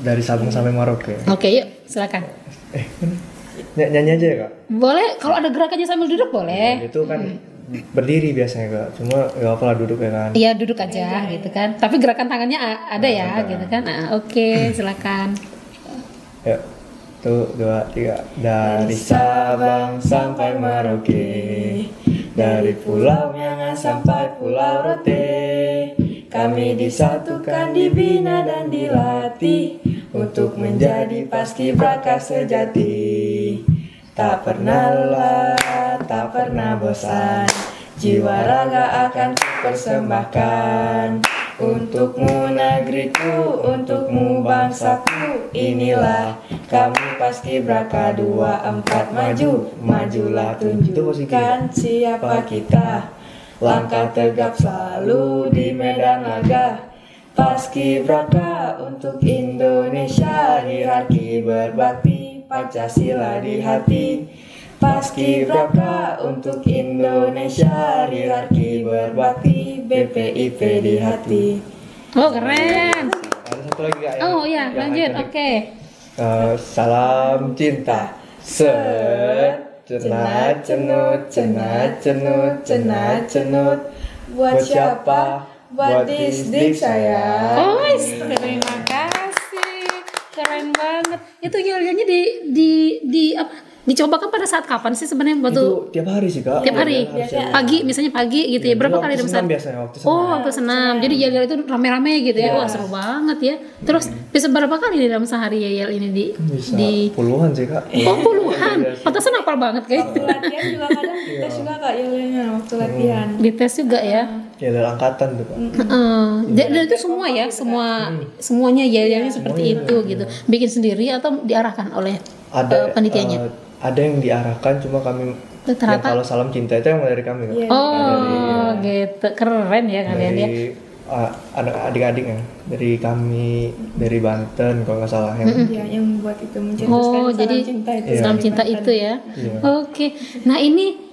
dari Sabang sampai Merauke. Oke, yuk silakan. Nyanyi aja ya Kak. Boleh, kalau ada gerakannya sambil duduk boleh. Itu kan berdiri biasanya Kak. Cuma gak apa lah duduk ya kan. Iya duduk aja gitu kan. Tapi gerakan tangannya ada ya gitu kan. Nah, oke, silakan. Yuk. 1, 2, 3. Dari Sabang sampai Merauke, dari Pulau Miangas sampai Pulau Rote, kami disatukan, dibina dan dilatih untuk menjadi paskibraka sejati. Tak pernah lelah, tak pernah bosan, jiwa raga akan kupersembahkan. Untukmu negeriku, untukmu bangsaku, inilah kami paskibraka 24 maju. Majulah tunjukkan siapa kita, langkah tegap selalu di medan laga. Paskibraka untuk Indonesia, hierarki berbakti, Pancasila di hati. Paskibraka untuk Indonesia, hierarki berbakti, BPIP di hati. Oh, keren. Ada satu lagi Kak. Oh ya, lanjut. Oke. Salam cinta. Cenat cenut, cenat cenut, cenat cenut. Buat siapa? Buat dik saya. Oh, terima kasih. Keren banget. Itu yel-yelnya di apa? Dicobakan pada saat kapan sih sebenarnya waktu Itu tiap hari sih Kak. tiap hari? Pagi, misalnya pagi gitu ya. Berapa kali dalam senam sehari? biasanya waktu senam. Oh, waktu senam. Jadi yel-yel itu rame-rame gitu ya. Wah, seru banget ya. Terus bisa berapa kali nih dalam sehari yel ini Bisa di puluhan sih Kak. Oh, puluhan. Pantasan hafal banget kayak Waktu latihan juga kadang kita juga Kak yel-yelnya waktu latihan. dites juga ya. Ya dari angkatan tuh Kak. Dan itu semua ya, semuanya yel-yelnya seperti itu gitu. Bikin sendiri atau diarahkan oleh panitianya? Ada yang diarahkan, cuma kami yang Ternyata kalau salam cinta itu yang dari kami Kak. Iya. oh, gitu. Keren ya kalian ya. Dari anak adik-adik ya, dari kami dari Banten kalau nggak salah yang Iya, yang buat itu mencetuskan Oh, salam jadi cinta itu. salam cinta itu ya. Iya. Oke. Nah, ini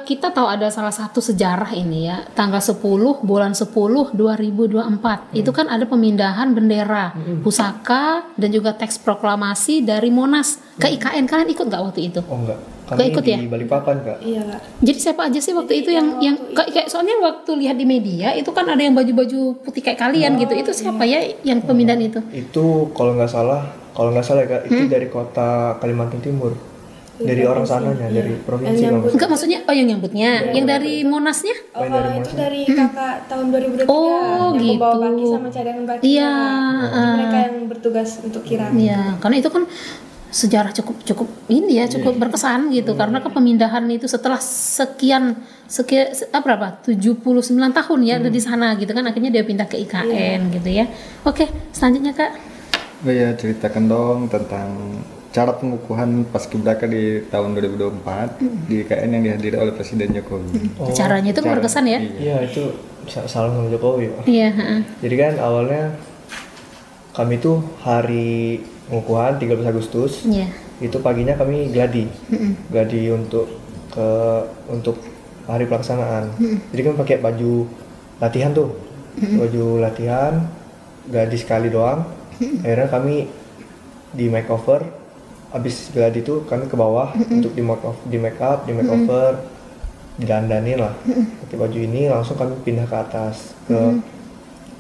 kita tahu ada salah satu sejarah ini ya, tanggal 10 bulan 10 2024. Itu kan ada pemindahan bendera pusaka dan juga teks proklamasi dari Monas ke IKN. Kalian ikut nggak waktu itu? Oh enggak, Nggak kami ikut di ya? Balikpapan Kak. Iya Kak. Jadi siapa aja sih waktu itu yang kayak soalnya waktu lihat di media itu kan ada yang baju-baju putih kayak kalian gitu. Itu siapa ya yang pemindahan itu? Itu kalau nggak salah ya Kak, itu dari kota Kalimantan Timur, dari orang sananya, dari provinsi Yang kalau nggak Enggak, maksudnya yang nyambutnya, yang dari Monasnya? Oh, kalau itu dari kakak tahun 2023 Oh, yang gitu. membawa baki sama cadangan baki. Iya, Jadi mereka yang bertugas untuk kirap. Iya, karena itu kan sejarah cukup ini ya, cukup berkesan gitu karena kepemindahan itu setelah sekian berapa? 79 tahun ya ada di sana gitu kan, akhirnya dia pindah ke IKN gitu ya. Oke, selanjutnya Kak. Oh ya, ceritakan dong tentang cara pengukuhan paskibraka di tahun 2024 di IKN yang dihadiri oleh Presiden Jokowi. Caranya itu berkesan ya. Iya, itu salam sama Jokowi Pak. Iya, heeh. Jadi kan awalnya kami tuh hari pengukuhan 13 Agustus. Iya. Itu paginya kami gladi untuk hari pelaksanaan. Jadi kan pakai baju latihan tuh, baju latihan gladi sekali doang. Akhirnya kami di makeover, habis gladi itu kami ke bawah untuk di make up, di makeover. didandanin lah pakai baju ini, langsung kami pindah ke atas ke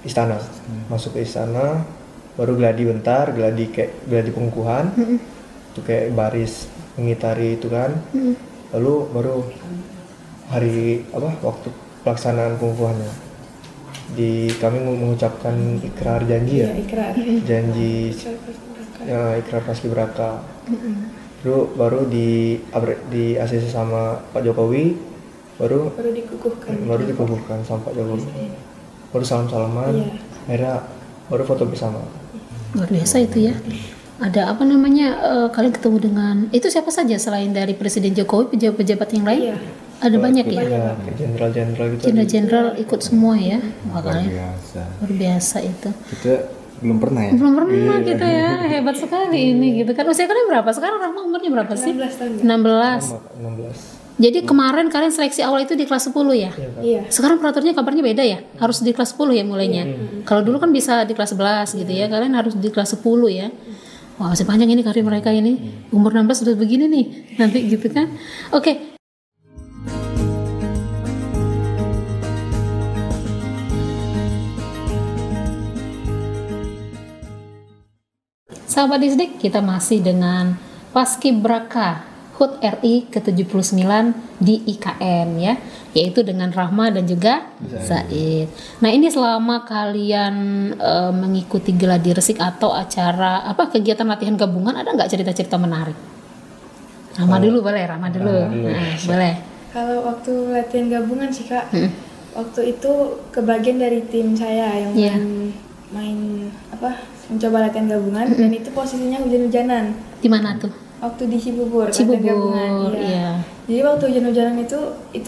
istana. Masuk ke istana, baru gladi bentar, gladi pengukuhan, itu kayak baris mengitari itu kan. Lalu baru hari waktu pelaksanaan pengukuhannya kami mengucapkan ikrar janji ya, ikrar. Janji ya, ikrar paskibraka. Terus baru di ACC sama Pak Jokowi, baru dikukuhkan sama Pak Jokowi. Baru salam-salaman, akhirnya baru foto bersama. Luar biasa itu ya. Ada apa namanya, kalian ketemu dengan itu siapa saja selain dari Presiden Jokowi, pejabat-pejabat yang lain? Iya. Ada banyak ya? Iya, jenderal-jenderal gitu. Jenderal-jenderal ikut semua ya? Wah, Luar kalian biasa. luar biasa itu. Kita belum pernah ya. Belum pernah kita ya, hebat sekali ini gitu kan. Usia kalian berapa? Sekarang Rahma umurnya berapa sih? 16 tahun. 16. 16. Jadi kemarin kalian seleksi awal itu di kelas 10 ya? Iya. Sekarang peraturannya kabarnya beda ya? Harus di kelas 10 ya mulainya? Kalau dulu kan bisa di kelas 11 gitu ya, kalian harus di kelas 10 ya? Wah, masih panjang ini karir mereka ini. Umur 16 sudah begini nih, nanti gitu kan. Oke. Sahabat Disdik, kita masih dengan Paskibraka HUT RI ke-79 di IKN ya, yaitu dengan Rahma dan juga Zaid. Nah, ini selama kalian mengikuti gladi resik atau acara kegiatan latihan gabungan, ada nggak cerita-cerita menarik? Rahma dulu boleh, Rahma dulu. Nah, boleh. Kalau waktu latihan gabungan sih Kak, waktu itu kebagian dari tim saya yang main mencoba latihan gabungan, dan itu posisinya hujan-hujanan. Di mana tuh? Waktu di Cibubur. Cibubur, latihan gabungan, iya. Jadi waktu hujan-hujanan itu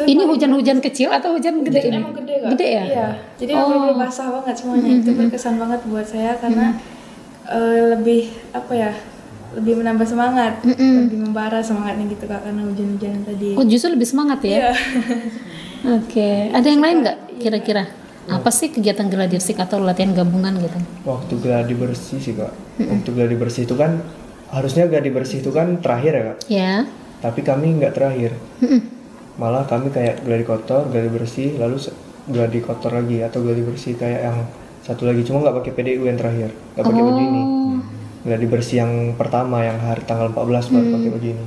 ini hujan-hujan kecil atau hujan gede ini? Emang gede Kak? Gede ya? Iya. Jadi benar-benar basah banget semuanya. Itu berkesan banget buat saya karena lebih menambah semangat, lebih membara semangatnya gitu Kak, karena hujan-hujanan tadi. Oh, justru lebih semangat ya? Iya. Oke. Ada yang lain nggak kira-kira? Apa sih kegiatan gladi resik atau latihan gabungan gitu? Waktu gladi bersih sih Kak. Waktu gladi bersih itu kan harusnya gladi bersih itu kan terakhir ya Kak. Ya. Tapi kami nggak terakhir. Malah kami kayak gladi kotor, gladi bersih, lalu gladi kotor lagi atau gladi bersih kayak yang satu lagi, cuma nggak pakai PDU yang terakhir, nggak pakai baju ini. Gladi bersih yang pertama yang hari tanggal 14 baru pakai baju ini.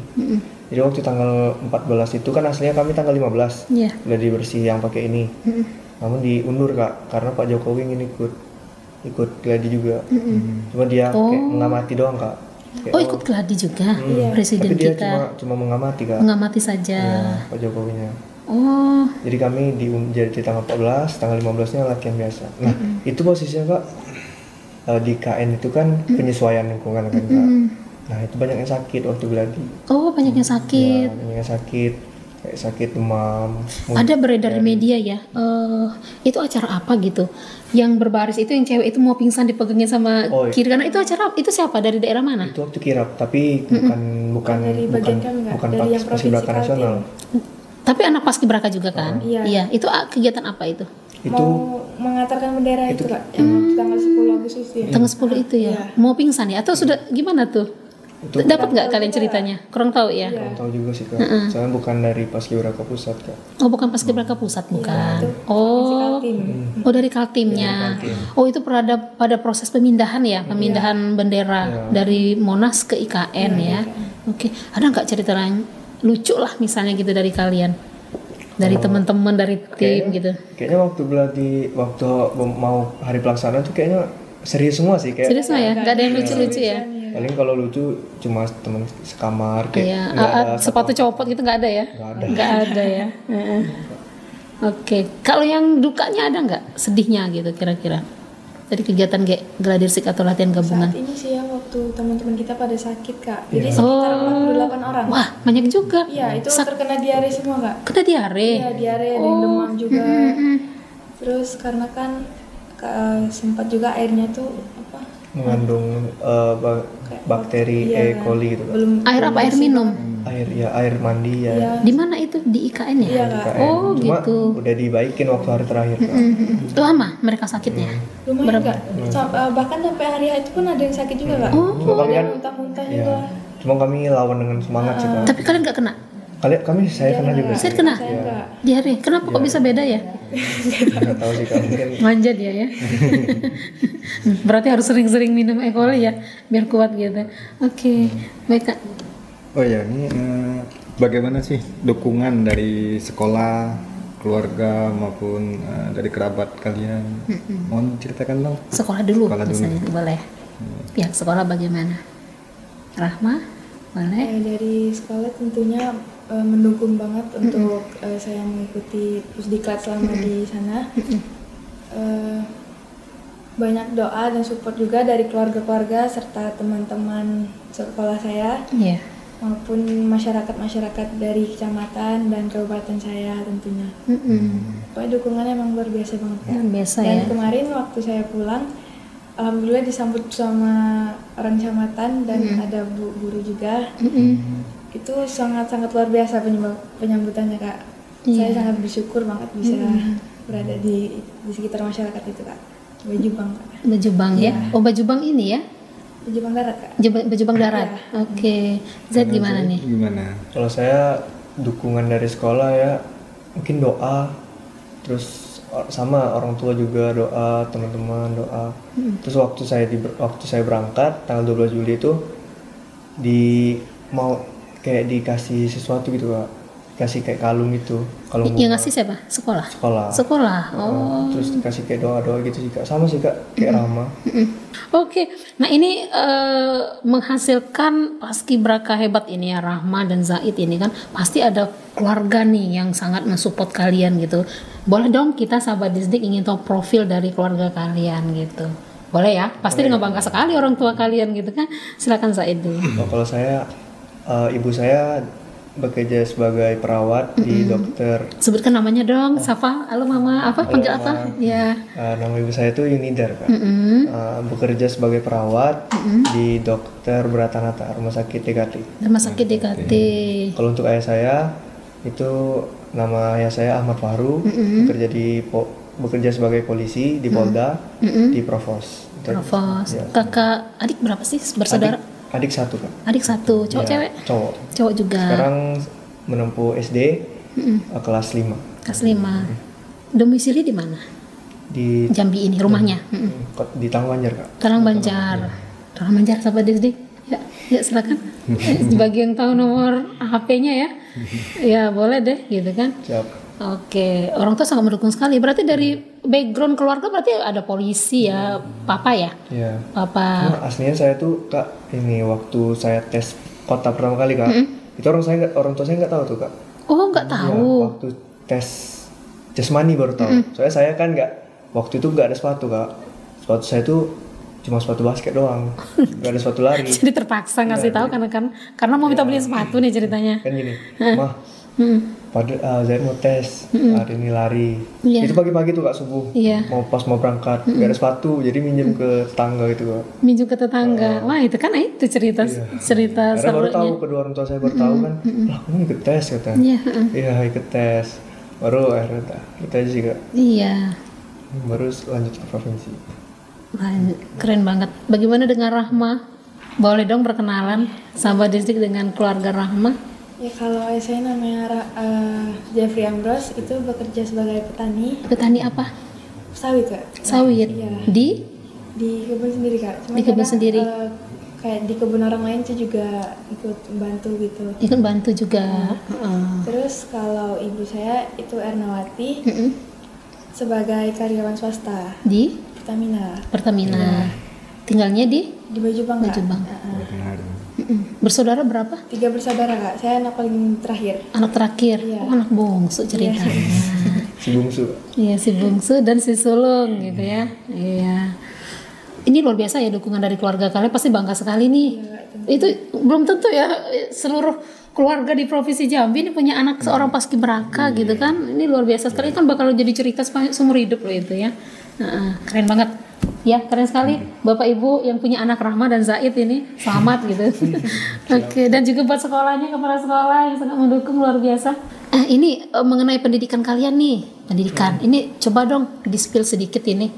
Jadi waktu tanggal 14 itu kan aslinya kami tanggal 15 gladi bersih yang pakai ini. Namun diundur Kak, karena Pak Jokowi ingin ikut gladi juga. Cuma dia kayak mengamati doang Kak. Kayak, ikut gladi juga presiden tapi dia kita. cuma mengamati Kak. Mengamati saja. Ya, Pak Jokowinya. Oh. Jadi kami jadi tanggal 14, tanggal 15-nya latihan biasa. Nah, itu posisinya Kak di KN itu kan penyesuaian lingkungan kan Kak. Nah, itu banyak yang sakit waktu gladi. Oh, banyak yang sakit. Ya, banyak yang sakit. Kayak sakit demam. Ada beredar di media ya. Itu acara apa gitu? Yang berbaris itu yang cewek itu mau pingsan dipegangin sama kiri kanan, itu acara itu siapa, dari daerah mana? Itu waktu kirap, tapi bukan dari bagian kami nggak, dari yang Paskibraka provinsi nasional. Tapi anak Paskibraka juga kan? Iya. Itu kegiatan apa itu? Itu mau mengantarkan bendera itu Kak, yang tanggal 10 Agustus ya. Tanggal 10 itu ya. Mau pingsan ya atau sudah gimana tuh? Dapat nggak kalian ceritanya? Kurang tahu ya? kurang tahu juga sih Kak. Soalnya bukan dari Paskibraka pusat Kak. Oh, bukan Paskibraka pusat, bukan. Kaltim. Dari Kaltimnya. Oh, itu pada proses pemindahan ya, pemindahan bendera dari Monas ke IKN ya. Oke. Ada nggak cerita yang lucu lah misalnya gitu dari kalian? Dari teman-teman dari tim gitu. Kayaknya waktu mau hari pelaksanaan tuh kayaknya serius semua sih kayak. Serius ya? Nggak ada yang lucu-lucu ya? Paling kalau lucu cuma teman sekamar kayak sepatu copot gitu nggak ada ya? Nggak ada ya. Oke. Kalau yang dukanya ada nggak? Sedihnya gitu kira-kira? Dari kegiatan gladi resik atau latihan gabungan? Saat ini sih ya waktu teman-teman kita pada sakit Kak. Jadi sekitar 48 orang. Wah, banyak juga. Iya, itu terkena diare semua Kak. Kena diare? Iya, diare, ada yang demam juga. Terus karena kan sempat juga airnya tuh mengandung bakteri E. coli gitu Kak. Air apa? Air minum? Air mandi ya. Di mana itu? Di IKN ya? Iya Kak. Cuma gitu. udah dibaikin waktu hari terakhir Kak. Lama mereka sakitnya? Lumayan Kak. Bahkan sampai hari itu pun ada yang sakit juga Kak. Cuma kami kan Muntah-muntah juga. Cuma kami lawan dengan semangat sih Kak. Tapi kalian nggak kena? Saya kena juga. Saya kena Saya enggak. diare. Kenapa kok bisa beda ya? Nggak tahu sih Kak, mungkin Manja dia ya. Berarti harus sering-sering minum E. coli ya biar kuat gitu. Oke, baik Kak. Oh ya, ini bagaimana sih dukungan dari sekolah, keluarga maupun dari kerabat kalian? Mohon ceritakan dong. Sekolah dulu Sekolah dulu. misalnya boleh. Pihak sekolah bagaimana? Rahma, boleh? Dari sekolah tentunya mendukung banget untuk saya mengikuti pusdiklat selama di sana. Banyak doa dan support juga dari keluarga-keluarga serta teman-teman sekolah saya Iya. maupun masyarakat-masyarakat dari kecamatan dan kabupaten saya tentunya. Pokoknya dukungannya emang luar biasa banget Kak. Luar biasa Dan ya. kemarin waktu saya pulang, alhamdulillah disambut sama orang kecamatan dan ada bu guru juga. Itu sangat-sangat luar biasa penyambutannya Kak. Iya. Saya sangat bersyukur banget bisa berada di sekitar masyarakat itu Kak. Baju Bang Kak. Baju bang ya. Oh baju bang ini ya. Baju Bang Darat Kak. Baju bang darat. Oke. Zed gimana nih? Gimana? kalau saya dukungan dari sekolah ya mungkin doa, terus sama orang tua juga doa, teman-teman doa. Terus waktu saya berangkat tanggal 12 Juli itu mau kayak dikasih sesuatu gitu Kak. Kasih kayak kalung gitu, kalung Yang bunga. ngasih siapa? Sekolah. Sekolah. Sekolah. Oh. Terus dikasih kayak doa-doa gitu sih Kak. Sama sih Kak, kayak Rama. Oke, nah ini menghasilkan paskibraka hebat ini ya Rahma dan Zaid ini kan pasti ada keluarga nih yang sangat mensupport kalian gitu. Boleh dong kita sahabat Disdik ingin tahu profil dari keluarga kalian gitu. Boleh ya? Pasti dengan bangga sekali orang tua kalian gitu kan. Silakan Zaid dulu. Oh, kalau saya, ibu saya bekerja sebagai perawat di dokter. Sebutkan namanya dong. Sapa, halo Mama. Apa panggil apa? Ya. Nama ibu saya itu Yunidar Kak. Bekerja sebagai perawat di dokter Bratanata, Rumah Sakit DKT. Rumah sakit DKT. Kalau untuk ayah saya itu nama ayah saya Ahmad Fahru, bekerja sebagai polisi di Polda di Provos. Provos. Ya. Kakak adik berapa sih bersaudara? Adik satu Kak. Adik satu, cowok Ya, cewek? Cowok. Cowok juga. Sekarang menempuh SD kelas 5 Kelas 5. Domisili di mana? di Jambi ini rumahnya. di Tangwanjar Kak. Talang Banjar. Talang Banjar sahabat Disdik. Ya silakan. Bagi yang tahu nomor HP-nya ya. Ya boleh deh gitu kan. Siap. Oke, orang tua sangat mendukung sekali. Berarti dari background keluarga berarti ada polisi ya, papa ya? Iya. Papa. Nah, aslinya saya tuh Kak, ini waktu saya tes kota pertama kali Kak, itu orang tua saya nggak tahu tuh Kak. Oh, nggak Iya, tahu. waktu tes jasmani baru tahu. Soalnya saya kan waktu itu nggak ada sepatu Kak. Sepatu saya tuh cuma sepatu basket doang, nggak ada sepatu lari. Jadi terpaksa ngasih tahu karena mau minta beli sepatu nih ceritanya. Kan gini, mah, saya mau tes hari ini lari. Iya. Itu pagi-pagi tuh Kak subuh. Iya. Mau berangkat, nggak ada sepatu, jadi minjem ke tetangga gitu Kak. Minjem ke tetangga. Wah itu kan itu cerita cerita Karena baru tahu, serunya. kedua orang tua saya baru tahu kan, lah kamu ikut tes kata. Iya. Iya ikut tes, baru akhirnya itu aja sih Kak. Iya. Baru lanjut ke provinsi. Wah, keren banget. Bagaimana dengan Rahma? Boleh dong perkenalan sahabat Disdik dengan keluarga Rahma? Ya kalau saya namanya Jeffrey Ambrose, itu bekerja sebagai petani Petani apa? sawit Kak. Sawit. Iya. Di Kebun sendiri Kak. Cuma Di kebun kadang, sendiri. Kayak di kebun orang lain tuh juga ikut bantu gitu. ikut bantu juga. Terus kalau ibu saya itu Ernawati sebagai karyawan swasta Di Pertamina Tinggalnya di di Bajubang Kak. Bajubang. Heeh. Bersaudara berapa? 3 bersaudara Kak. Saya anak paling terakhir. Anak terakhir. Iya. Oh, anak bungsu ceritanya. Si bungsu. Iya, si bungsu dan si sulung gitu ya. Iya. Ini luar biasa ya dukungan dari keluarga kalian, pasti bangga sekali nih. Itu belum tentu ya seluruh keluarga di Provinsi Jambi ini punya anak seorang paskibraka gitu kan. Ini luar biasa sekali, kan bakal jadi cerita seumur hidup loh itu ya. Keren banget. Ya, keren sekali Bapak Ibu yang punya anak Rahma dan Zaid ini. Selamat gitu. Oke, dan juga buat sekolahnya, kepala sekolah yang sangat mendukung luar biasa. Ini mengenai pendidikan kalian nih. Pendidikan. Ini coba dong di-spill sedikit ini.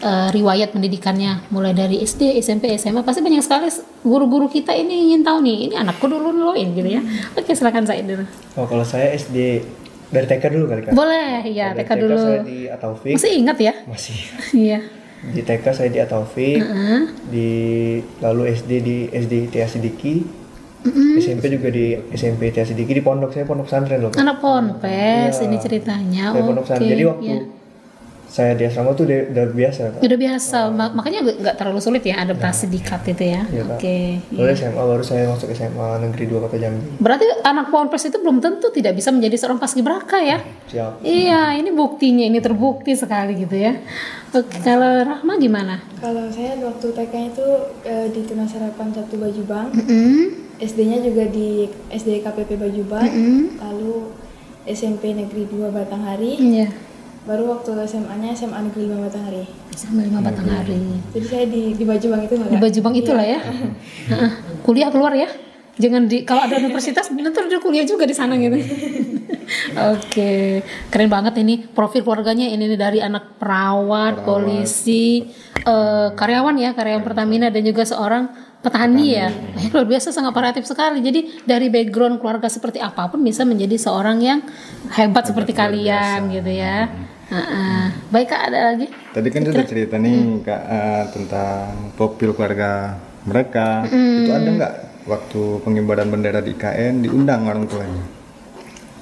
riwayat pendidikannya mulai dari SD, SMP, SMA, pasti banyak sekali guru-guru kita ini ingin tahu nih, ini anakku dulu loh gitu ya. Oke, silakan Said dulu. Oh, kalau saya SD dari TK dulu kali Kak. Boleh, ya Dari TK dulu. saya di Ataufik. Masih ingat ya? Masih. Iya. Di TK saya di Ataufik. Di lalu SD di SD Tia Sidiki. SMP juga di SMP Tia Sidiki, di pondok. Saya pondok pesantren loh Kak. Anak ponpes Iya. ini ceritanya. Saya pondok pesantren. Jadi waktu iya. saya di asrama tuh udah biasa Kak. Udah biasa, makanya nggak terlalu sulit ya adaptasi di KAT itu ya. Iya, Kak. Oke. Lalu SMA baru saya masuk SMA Negeri 2 Kota Jambi. Berarti anak ponpes itu belum tentu tidak bisa menjadi seorang paskibraka ya. Siap. Iya, ini buktinya, ini terbukti sekali gitu ya. Oke, kalau Rahma gimana? Kalau saya waktu TK itu di Tunas Harapan 1 Bajubang, Mm-mm. SD-nya juga di SD KPP Bajubang, lalu SMP Negeri 2 Batanghari, Iya. baru waktu SMA-nya SMA Negeri 5 Batanghari. Sampai 5 Batanghari. Jadi saya di Bajubang itu Di Bajubang itulah ya. Heeh. Kuliah keluar ya. Jangan kalau ada universitas nanti dia kuliah juga di sana gitu. Oke, keren banget ini profil keluarganya ini dari anak perawat, polisi, karyawan ya, karyawan Pertamina dan juga seorang petani ya. Luar biasa, sangat variatif sekali. Jadi dari background keluarga seperti apapun bisa menjadi seorang yang hebat seperti kalian gitu ya. Baik Kak, ada lagi? Tadi kan sudah cerita nih Kak tentang profil keluarga mereka. Itu ada nggak waktu pengibaran bendera di IKN diundang orang tuanya?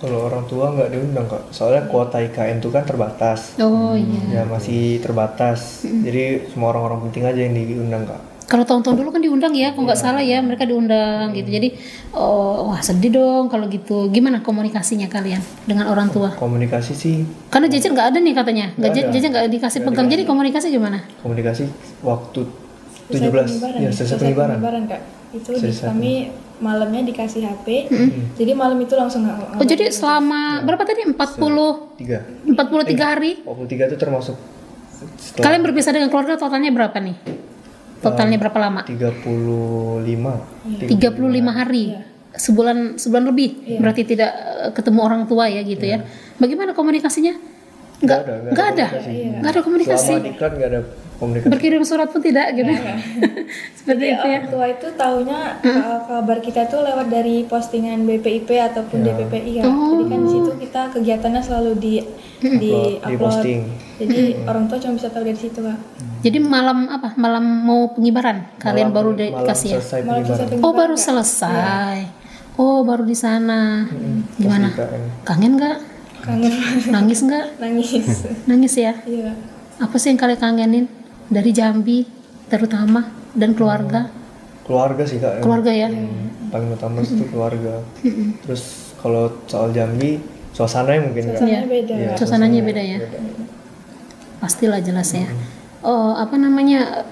Kalau orang tua nggak diundang Kak, soalnya kuota IKN itu kan terbatas. Oh iya. Ya masih terbatas. Jadi semua orang-orang penting aja yang diundang Kak. Kalau tahun-tahun dulu kan diundang ya, kalau nggak salah ya mereka diundang gitu. Jadi, wah sedih dong kalau gitu. Gimana komunikasinya kalian dengan orang tua? Komunikasi sih, Karena jajan nggak ada nih katanya, Nggak ada. jajan nggak dikasih pegang. Jadi komunikasi gimana? komunikasi waktu Selesai 17 ya selesai pengibaran. Kak. Itu Selesai kami malamnya dikasih HP. Jadi malam itu langsung Oh jadi selama berapa tadi? 43 hari? 23 itu termasuk setelah Kalian berpisah dengan keluarga totalnya berapa nih? Totalnya berapa lama? 35 35 hari. Sebulan lebih. Berarti tidak ketemu orang tua ya gitu ya. Bagaimana komunikasinya? Nggak ada. Nggak ada komunikasi. Selama diklat nggak ada komunikasi. Berkirim surat pun tidak gitu. Seperti itu ya. Orang tua itu taunya kabar kita tuh lewat dari postingan BPIP ataupun DPPI ya. Jadi kan di situ kita kegiatannya selalu di di upload. posting. Jadi orang tua cuma bisa tahu dari situ Kak. Jadi malam apa? Malam mau pengibaran kalian baru dikasih ya? Selesai Malam pengibaran. selesai Oh baru selesai. Oh baru di sana. Gimana? IKN. Kangen nggak? Kangen Nangis nggak? nangis. Nangis ya. Iya. Apa sih yang kalian kangenin dari Jambi terutama dan keluarga? Keluarga sih Kak. Keluarga ya. Paling utama itu keluarga. Terus kalau soal Jambi, suasananya mungkin Kak. Suasananya beda. Iya, Suasananya beda ya. Pastilah jelas ya. Oh apa namanya?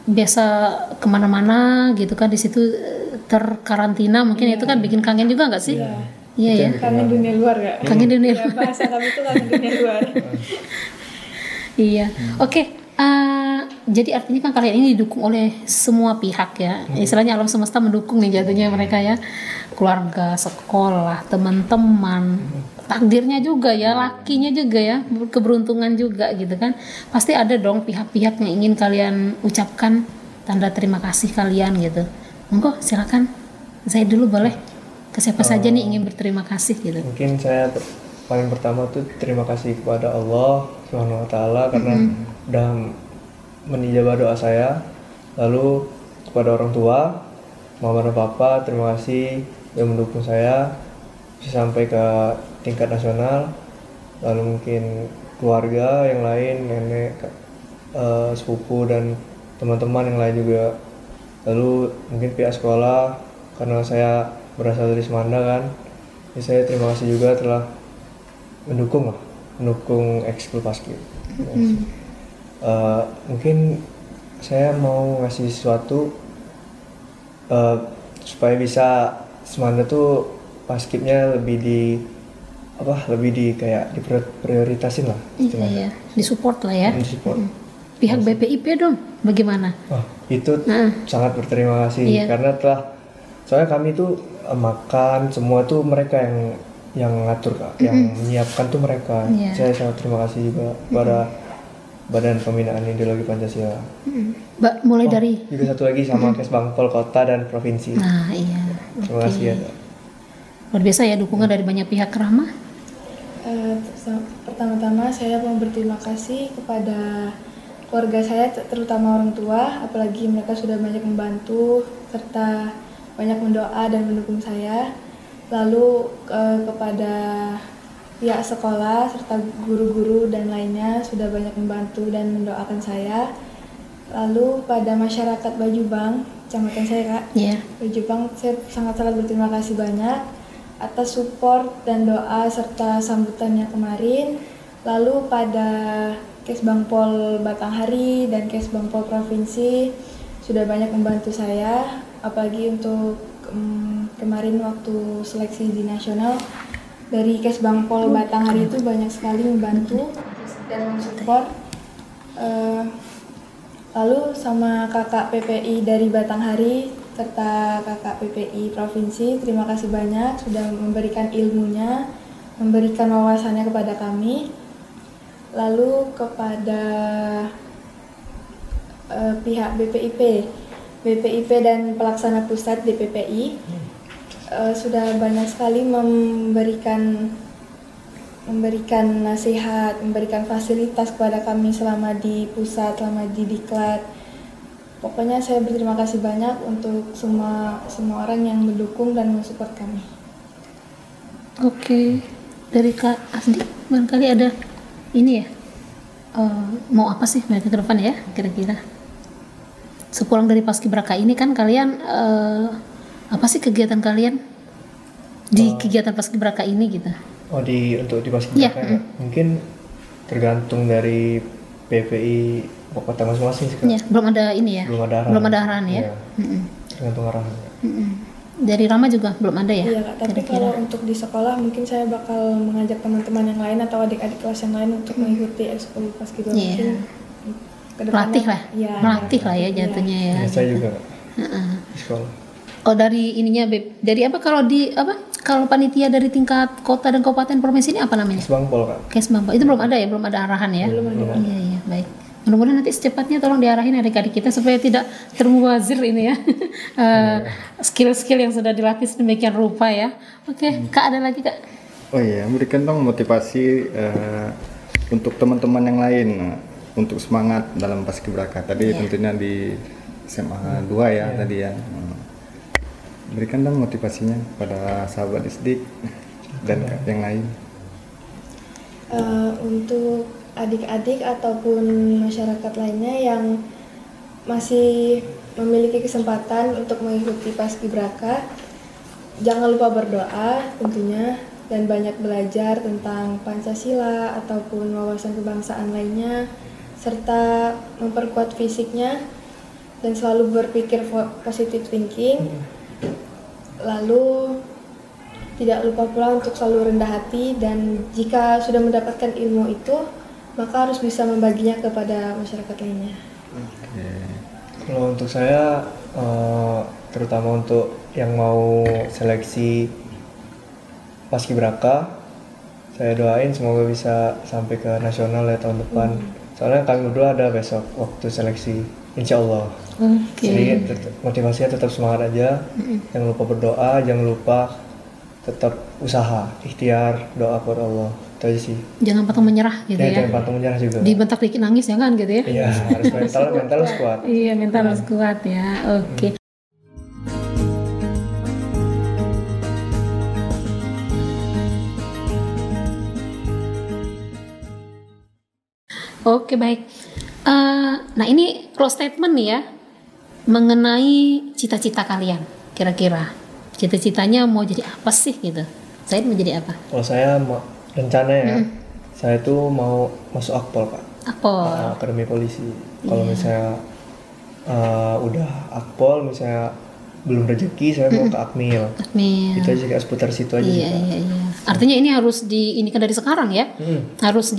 Biasa kemana-mana gitu kan di situ terkarantina mungkin itu kan bikin kangen juga nggak sih? Iya ya. Kangen dunia luar Kak. Kangen dunia. Ya, bahasa kami itu kangen dunia luar. Iya. Oke. Jadi artinya kan kalian ini didukung oleh semua pihak ya. Istilahnya alam semesta mendukung nih jatuhnya mereka ya. Keluarga, sekolah, teman-teman, takdirnya juga ya, lakinya juga ya, keberuntungan juga gitu kan. Pasti ada dong pihak-pihak yang ingin kalian ucapkan tanda terima kasih kalian gitu. Monggo silakan. Saya dulu boleh. Ke siapa saja nih ingin berterima kasih gitu. Mungkin saya paling pertama tuh terima kasih kepada Allah Subhanahu wa taala karena udah menijabah doa saya. Lalu kepada orang tua, mama dan papa, terima kasih yang mendukung saya bisa sampai ke tingkat nasional. Lalu mungkin keluarga yang lain, nenek, sepupu dan teman-teman yang lain juga. Lalu mungkin pihak sekolah karena saya berasal dari Semanda kan. Jadi saya terima kasih juga telah mendukung ekskul paskib. Mungkin saya mau ngasih sesuatu supaya bisa Semanda tuh paskibnya lebih di kayak diprioritasin lah istilahnya. Iya, disupport lah ya. Disupport. Pihak BPIP dong, bagaimana? Wah, itu sangat berterima kasih karena soalnya kami tuh makan semua tuh mereka yang ngatur Kak, yang menyiapkan tuh mereka. Saya sangat terima kasih juga kepada Badan Pembinaan Ideologi Pancasila. Mbak, mulai dari Juga satu lagi sama Kesbangpol Kota dan Provinsi. nah iya. Terima kasih ya. Luar biasa ya dukungan dari banyak pihak. Rahma. Pertama-tama saya mau berterima kasih kepada keluarga saya, terutama orang tua, apalagi mereka sudah banyak membantu serta banyak mendoa dan mendukung saya. Lalu kepada pihak sekolah serta guru-guru dan lainnya sudah banyak membantu dan mendoakan saya. Lalu pada masyarakat Bajubang, kecamatan saya Kak, Bajubang, saya sangat-sangat berterima kasih banyak atas support dan doa serta sambutannya kemarin. Lalu pada Kesbangpol Batanghari dan Kesbangpol Provinsi sudah banyak membantu saya, apalagi untuk kemarin waktu seleksi di nasional. Dari Kesbangpol Batanghari itu banyak sekali membantu dan mensupport. Lalu sama kakak PPI dari Batanghari serta kakak PPI Provinsi, terima kasih banyak sudah memberikan ilmunya, memberikan wawasannya kepada kami. Lalu kepada pihak BPIP dan pelaksana pusat DPPI sudah banyak sekali memberikan nasihat, memberikan fasilitas kepada kami selama di pusat, selama di Diklat. Pokoknya saya berterima kasih banyak untuk semua orang yang mendukung dan mensupport kami. Oke, dari Kak Asdi, barangkali ada ini ya, mau apa sih mereka ke depan ya kira-kira? Sepulang dari Paskibraka ini kan kalian apa sih kegiatan kalian di kegiatan Paskibraka ini gitu? Untuk di Paskibraka ya. Mungkin tergantung dari PPI kota masing-masing sih Kak. Ya, belum ada ini ya. Belum ada arahan ya. Tergantung arahan. Dari Rama juga belum ada ya. Iya Kak, tapi kalau untuk di sekolah mungkin saya bakal mengajak teman-teman yang lain atau adik-adik kelas yang lain untuk mengikuti ekskul Paskibraka. Mungkin melatih lah. Ya, melatih lah ya jatuhnya ya. Saya juga di sekolah. Oh dari ininya dari apa kalau kalau panitia dari tingkat kota dan kabupaten provinsi ini apa namanya? Kesbangpol Kak. Kesbangpol itu belum ada ya, belum ada arahan ya? Belum ada. Iya baik. Mudah-mudahan nanti secepatnya tolong diarahin adik-adik kita supaya tidak termubazir ini ya skill-skill yang sudah dilatih sedemikian rupa ya. Oke, Kak ada lagi Kak? Oh iya, berikan dong motivasi untuk teman-teman yang lain untuk semangat dalam Paskibraka. Tadi tentunya di SMA 2 ya tadi ya. Berikan dong motivasinya pada sahabat Isdik dan yang lain. Untuk adik-adik ataupun masyarakat lainnya yang masih memiliki kesempatan untuk mengikuti Paskibraka, jangan lupa berdoa tentunya dan banyak belajar tentang Pancasila ataupun wawasan kebangsaan lainnya, serta memperkuat fisiknya dan selalu berpikir positive thinking. Lalu tidak lupa pula untuk selalu rendah hati, dan jika sudah mendapatkan ilmu itu maka harus bisa membaginya kepada masyarakat lainnya. Kalau untuk saya terutama untuk yang mau seleksi Paskibraka, saya doain semoga bisa sampai ke nasional ya tahun depan. Soalnya kami berdua ada besok waktu seleksi, insya Allah. Jadi motivasinya tetap semangat aja, jangan lupa berdoa, jangan lupa tetap usaha, ikhtiar, doa kepada Allah. Itu aja sih. Jangan pantang menyerah gitu ya. Jangan pantang menyerah juga. Dibentak dikit nangis jangan gitu ya. Iya, harus mental harus kuat. Iya, mental harus kuat ya. Oke. Oke baik. Nah ini close statement nih ya mengenai cita-cita kalian. Kira-kira cita-citanya mau jadi apa sih gitu? Saya mau jadi apa? Kalau saya rencana ya, saya tuh mau masuk Akpol Kak. Akpol. Akademi Polisi. Kalau misalnya udah Akpol, misalnya belum rezeki, saya mau ke Akmil. Itu aja kayak seputar situ aja sih Kak. Iya. Artinya ini harus diinikan dari sekarang ya. Harus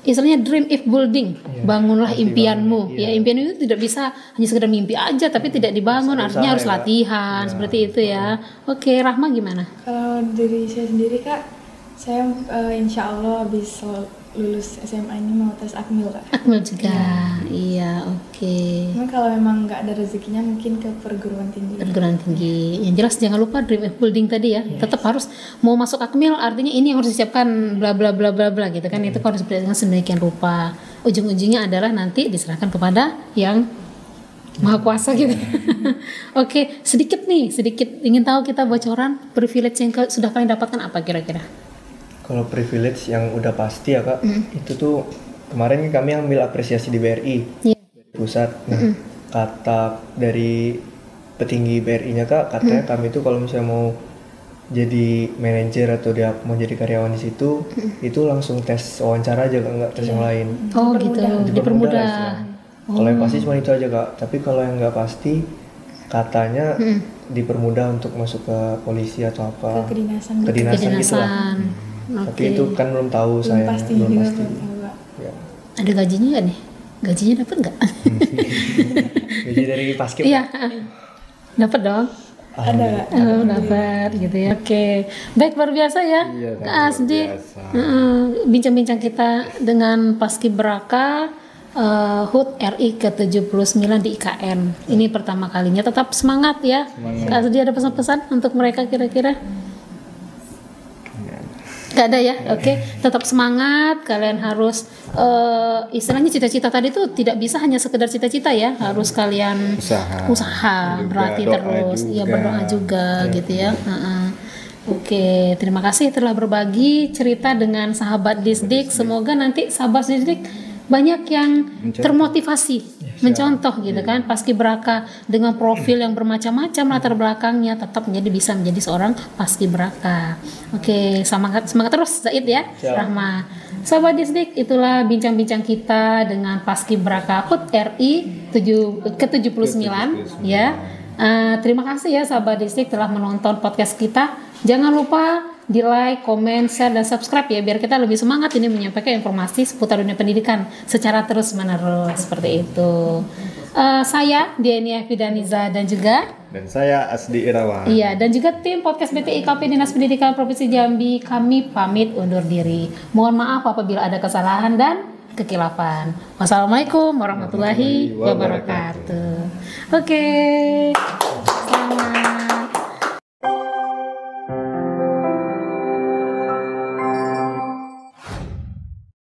istilahnya dream if building, bangunlah impianmu. Ya impian itu tidak bisa hanya sekedar mimpi aja tapi tidak dibangun, artinya harus latihan seperti itu ya. Oke, Rahma gimana? Kalau dari saya sendiri Kak, saya insya Allah habis lulus SMA ini mau tes Akmil Kak. Akmil juga. Iya, oke. Cuma kalau memang nggak ada rezekinya mungkin ke perguruan tinggi. Perguruan tinggi. Yang jelas jangan lupa dream building tadi ya. Tetap harus mau masuk Akmil artinya ini yang harus disiapkan bla bla bla bla bla gitu kan. Itu harus diperhatikan sedemikian rupa. Ujung-ujungnya adalah nanti diserahkan kepada yang Maha Kuasa gitu. Oke, sedikit ingin tahu kita bocoran privilege yang sudah kalian dapatkan apa kira-kira? Kalau privilege yang udah pasti ya Kak, itu tuh kemarin kami ambil apresiasi di BRI, pusat. Nah, kata dari petinggi BRI-nya Kak, katanya kami tuh kalau misalnya mau jadi manajer atau dia mau jadi karyawan di situ, itu langsung tes wawancara aja Kak, nggak tes yang lain. Oh gitu, dipermudah. Kalau yang pasti cuma itu aja Kak, tapi kalau yang nggak pasti katanya dipermudah untuk masuk ke polisi atau apa, Kedinasan gitu lah. Tapi itu kan belum tahu saya, belum pasti. Ya. Ada gajinya nggak nih? Gajinya dapat nggak? Gaji dari Paskib? Iya, dapat dong. Ada. Dapat gitu ya. Oke, baik, luar biasa ya, Kak Asdi. Bincang-bincang kita dengan Paskibraka HUT RI ke-79 di IKN. Ini pertama kalinya. Tetap semangat ya. Kak Asdi, ada pesan-pesan untuk mereka kira-kira? Gak ada ya, oke. Tetap semangat. Kalian harus istilahnya cita-cita tadi tuh tidak bisa hanya sekedar cita-cita ya, harus kalian usaha berarti terus, ya berdoa juga gitu ya. Oke, terima kasih telah berbagi cerita dengan sahabat Disdik. Semoga nanti sahabat Disdik banyak yang termotivasi, mencontoh gitu kan, Paskibraka dengan profil yang bermacam-macam latar belakangnya tetap bisa menjadi seorang Paskibraka. Oke, semangat terus Zaid ya, Rahma. Sahabat Disdik, itulah bincang-bincang kita dengan Paskibraka HUT RI ke-79 ya. Terima kasih ya sahabat Disdik telah menonton podcast kita. Jangan lupa di like, komen, share, dan subscribe ya biar kita lebih semangat ini menyampaikan informasi seputar dunia pendidikan secara terus menerus seperti itu. Saya Diani Afidaniza dan saya Asdi Irawan. Iya, dan juga tim podcast BTIKP Dinas Pendidikan Provinsi Jambi, kami pamit undur diri. Mohon maaf apabila ada kesalahan dan kekilafan. Wassalamualaikum warahmatullahi wabarakatuh. Oke. Selamat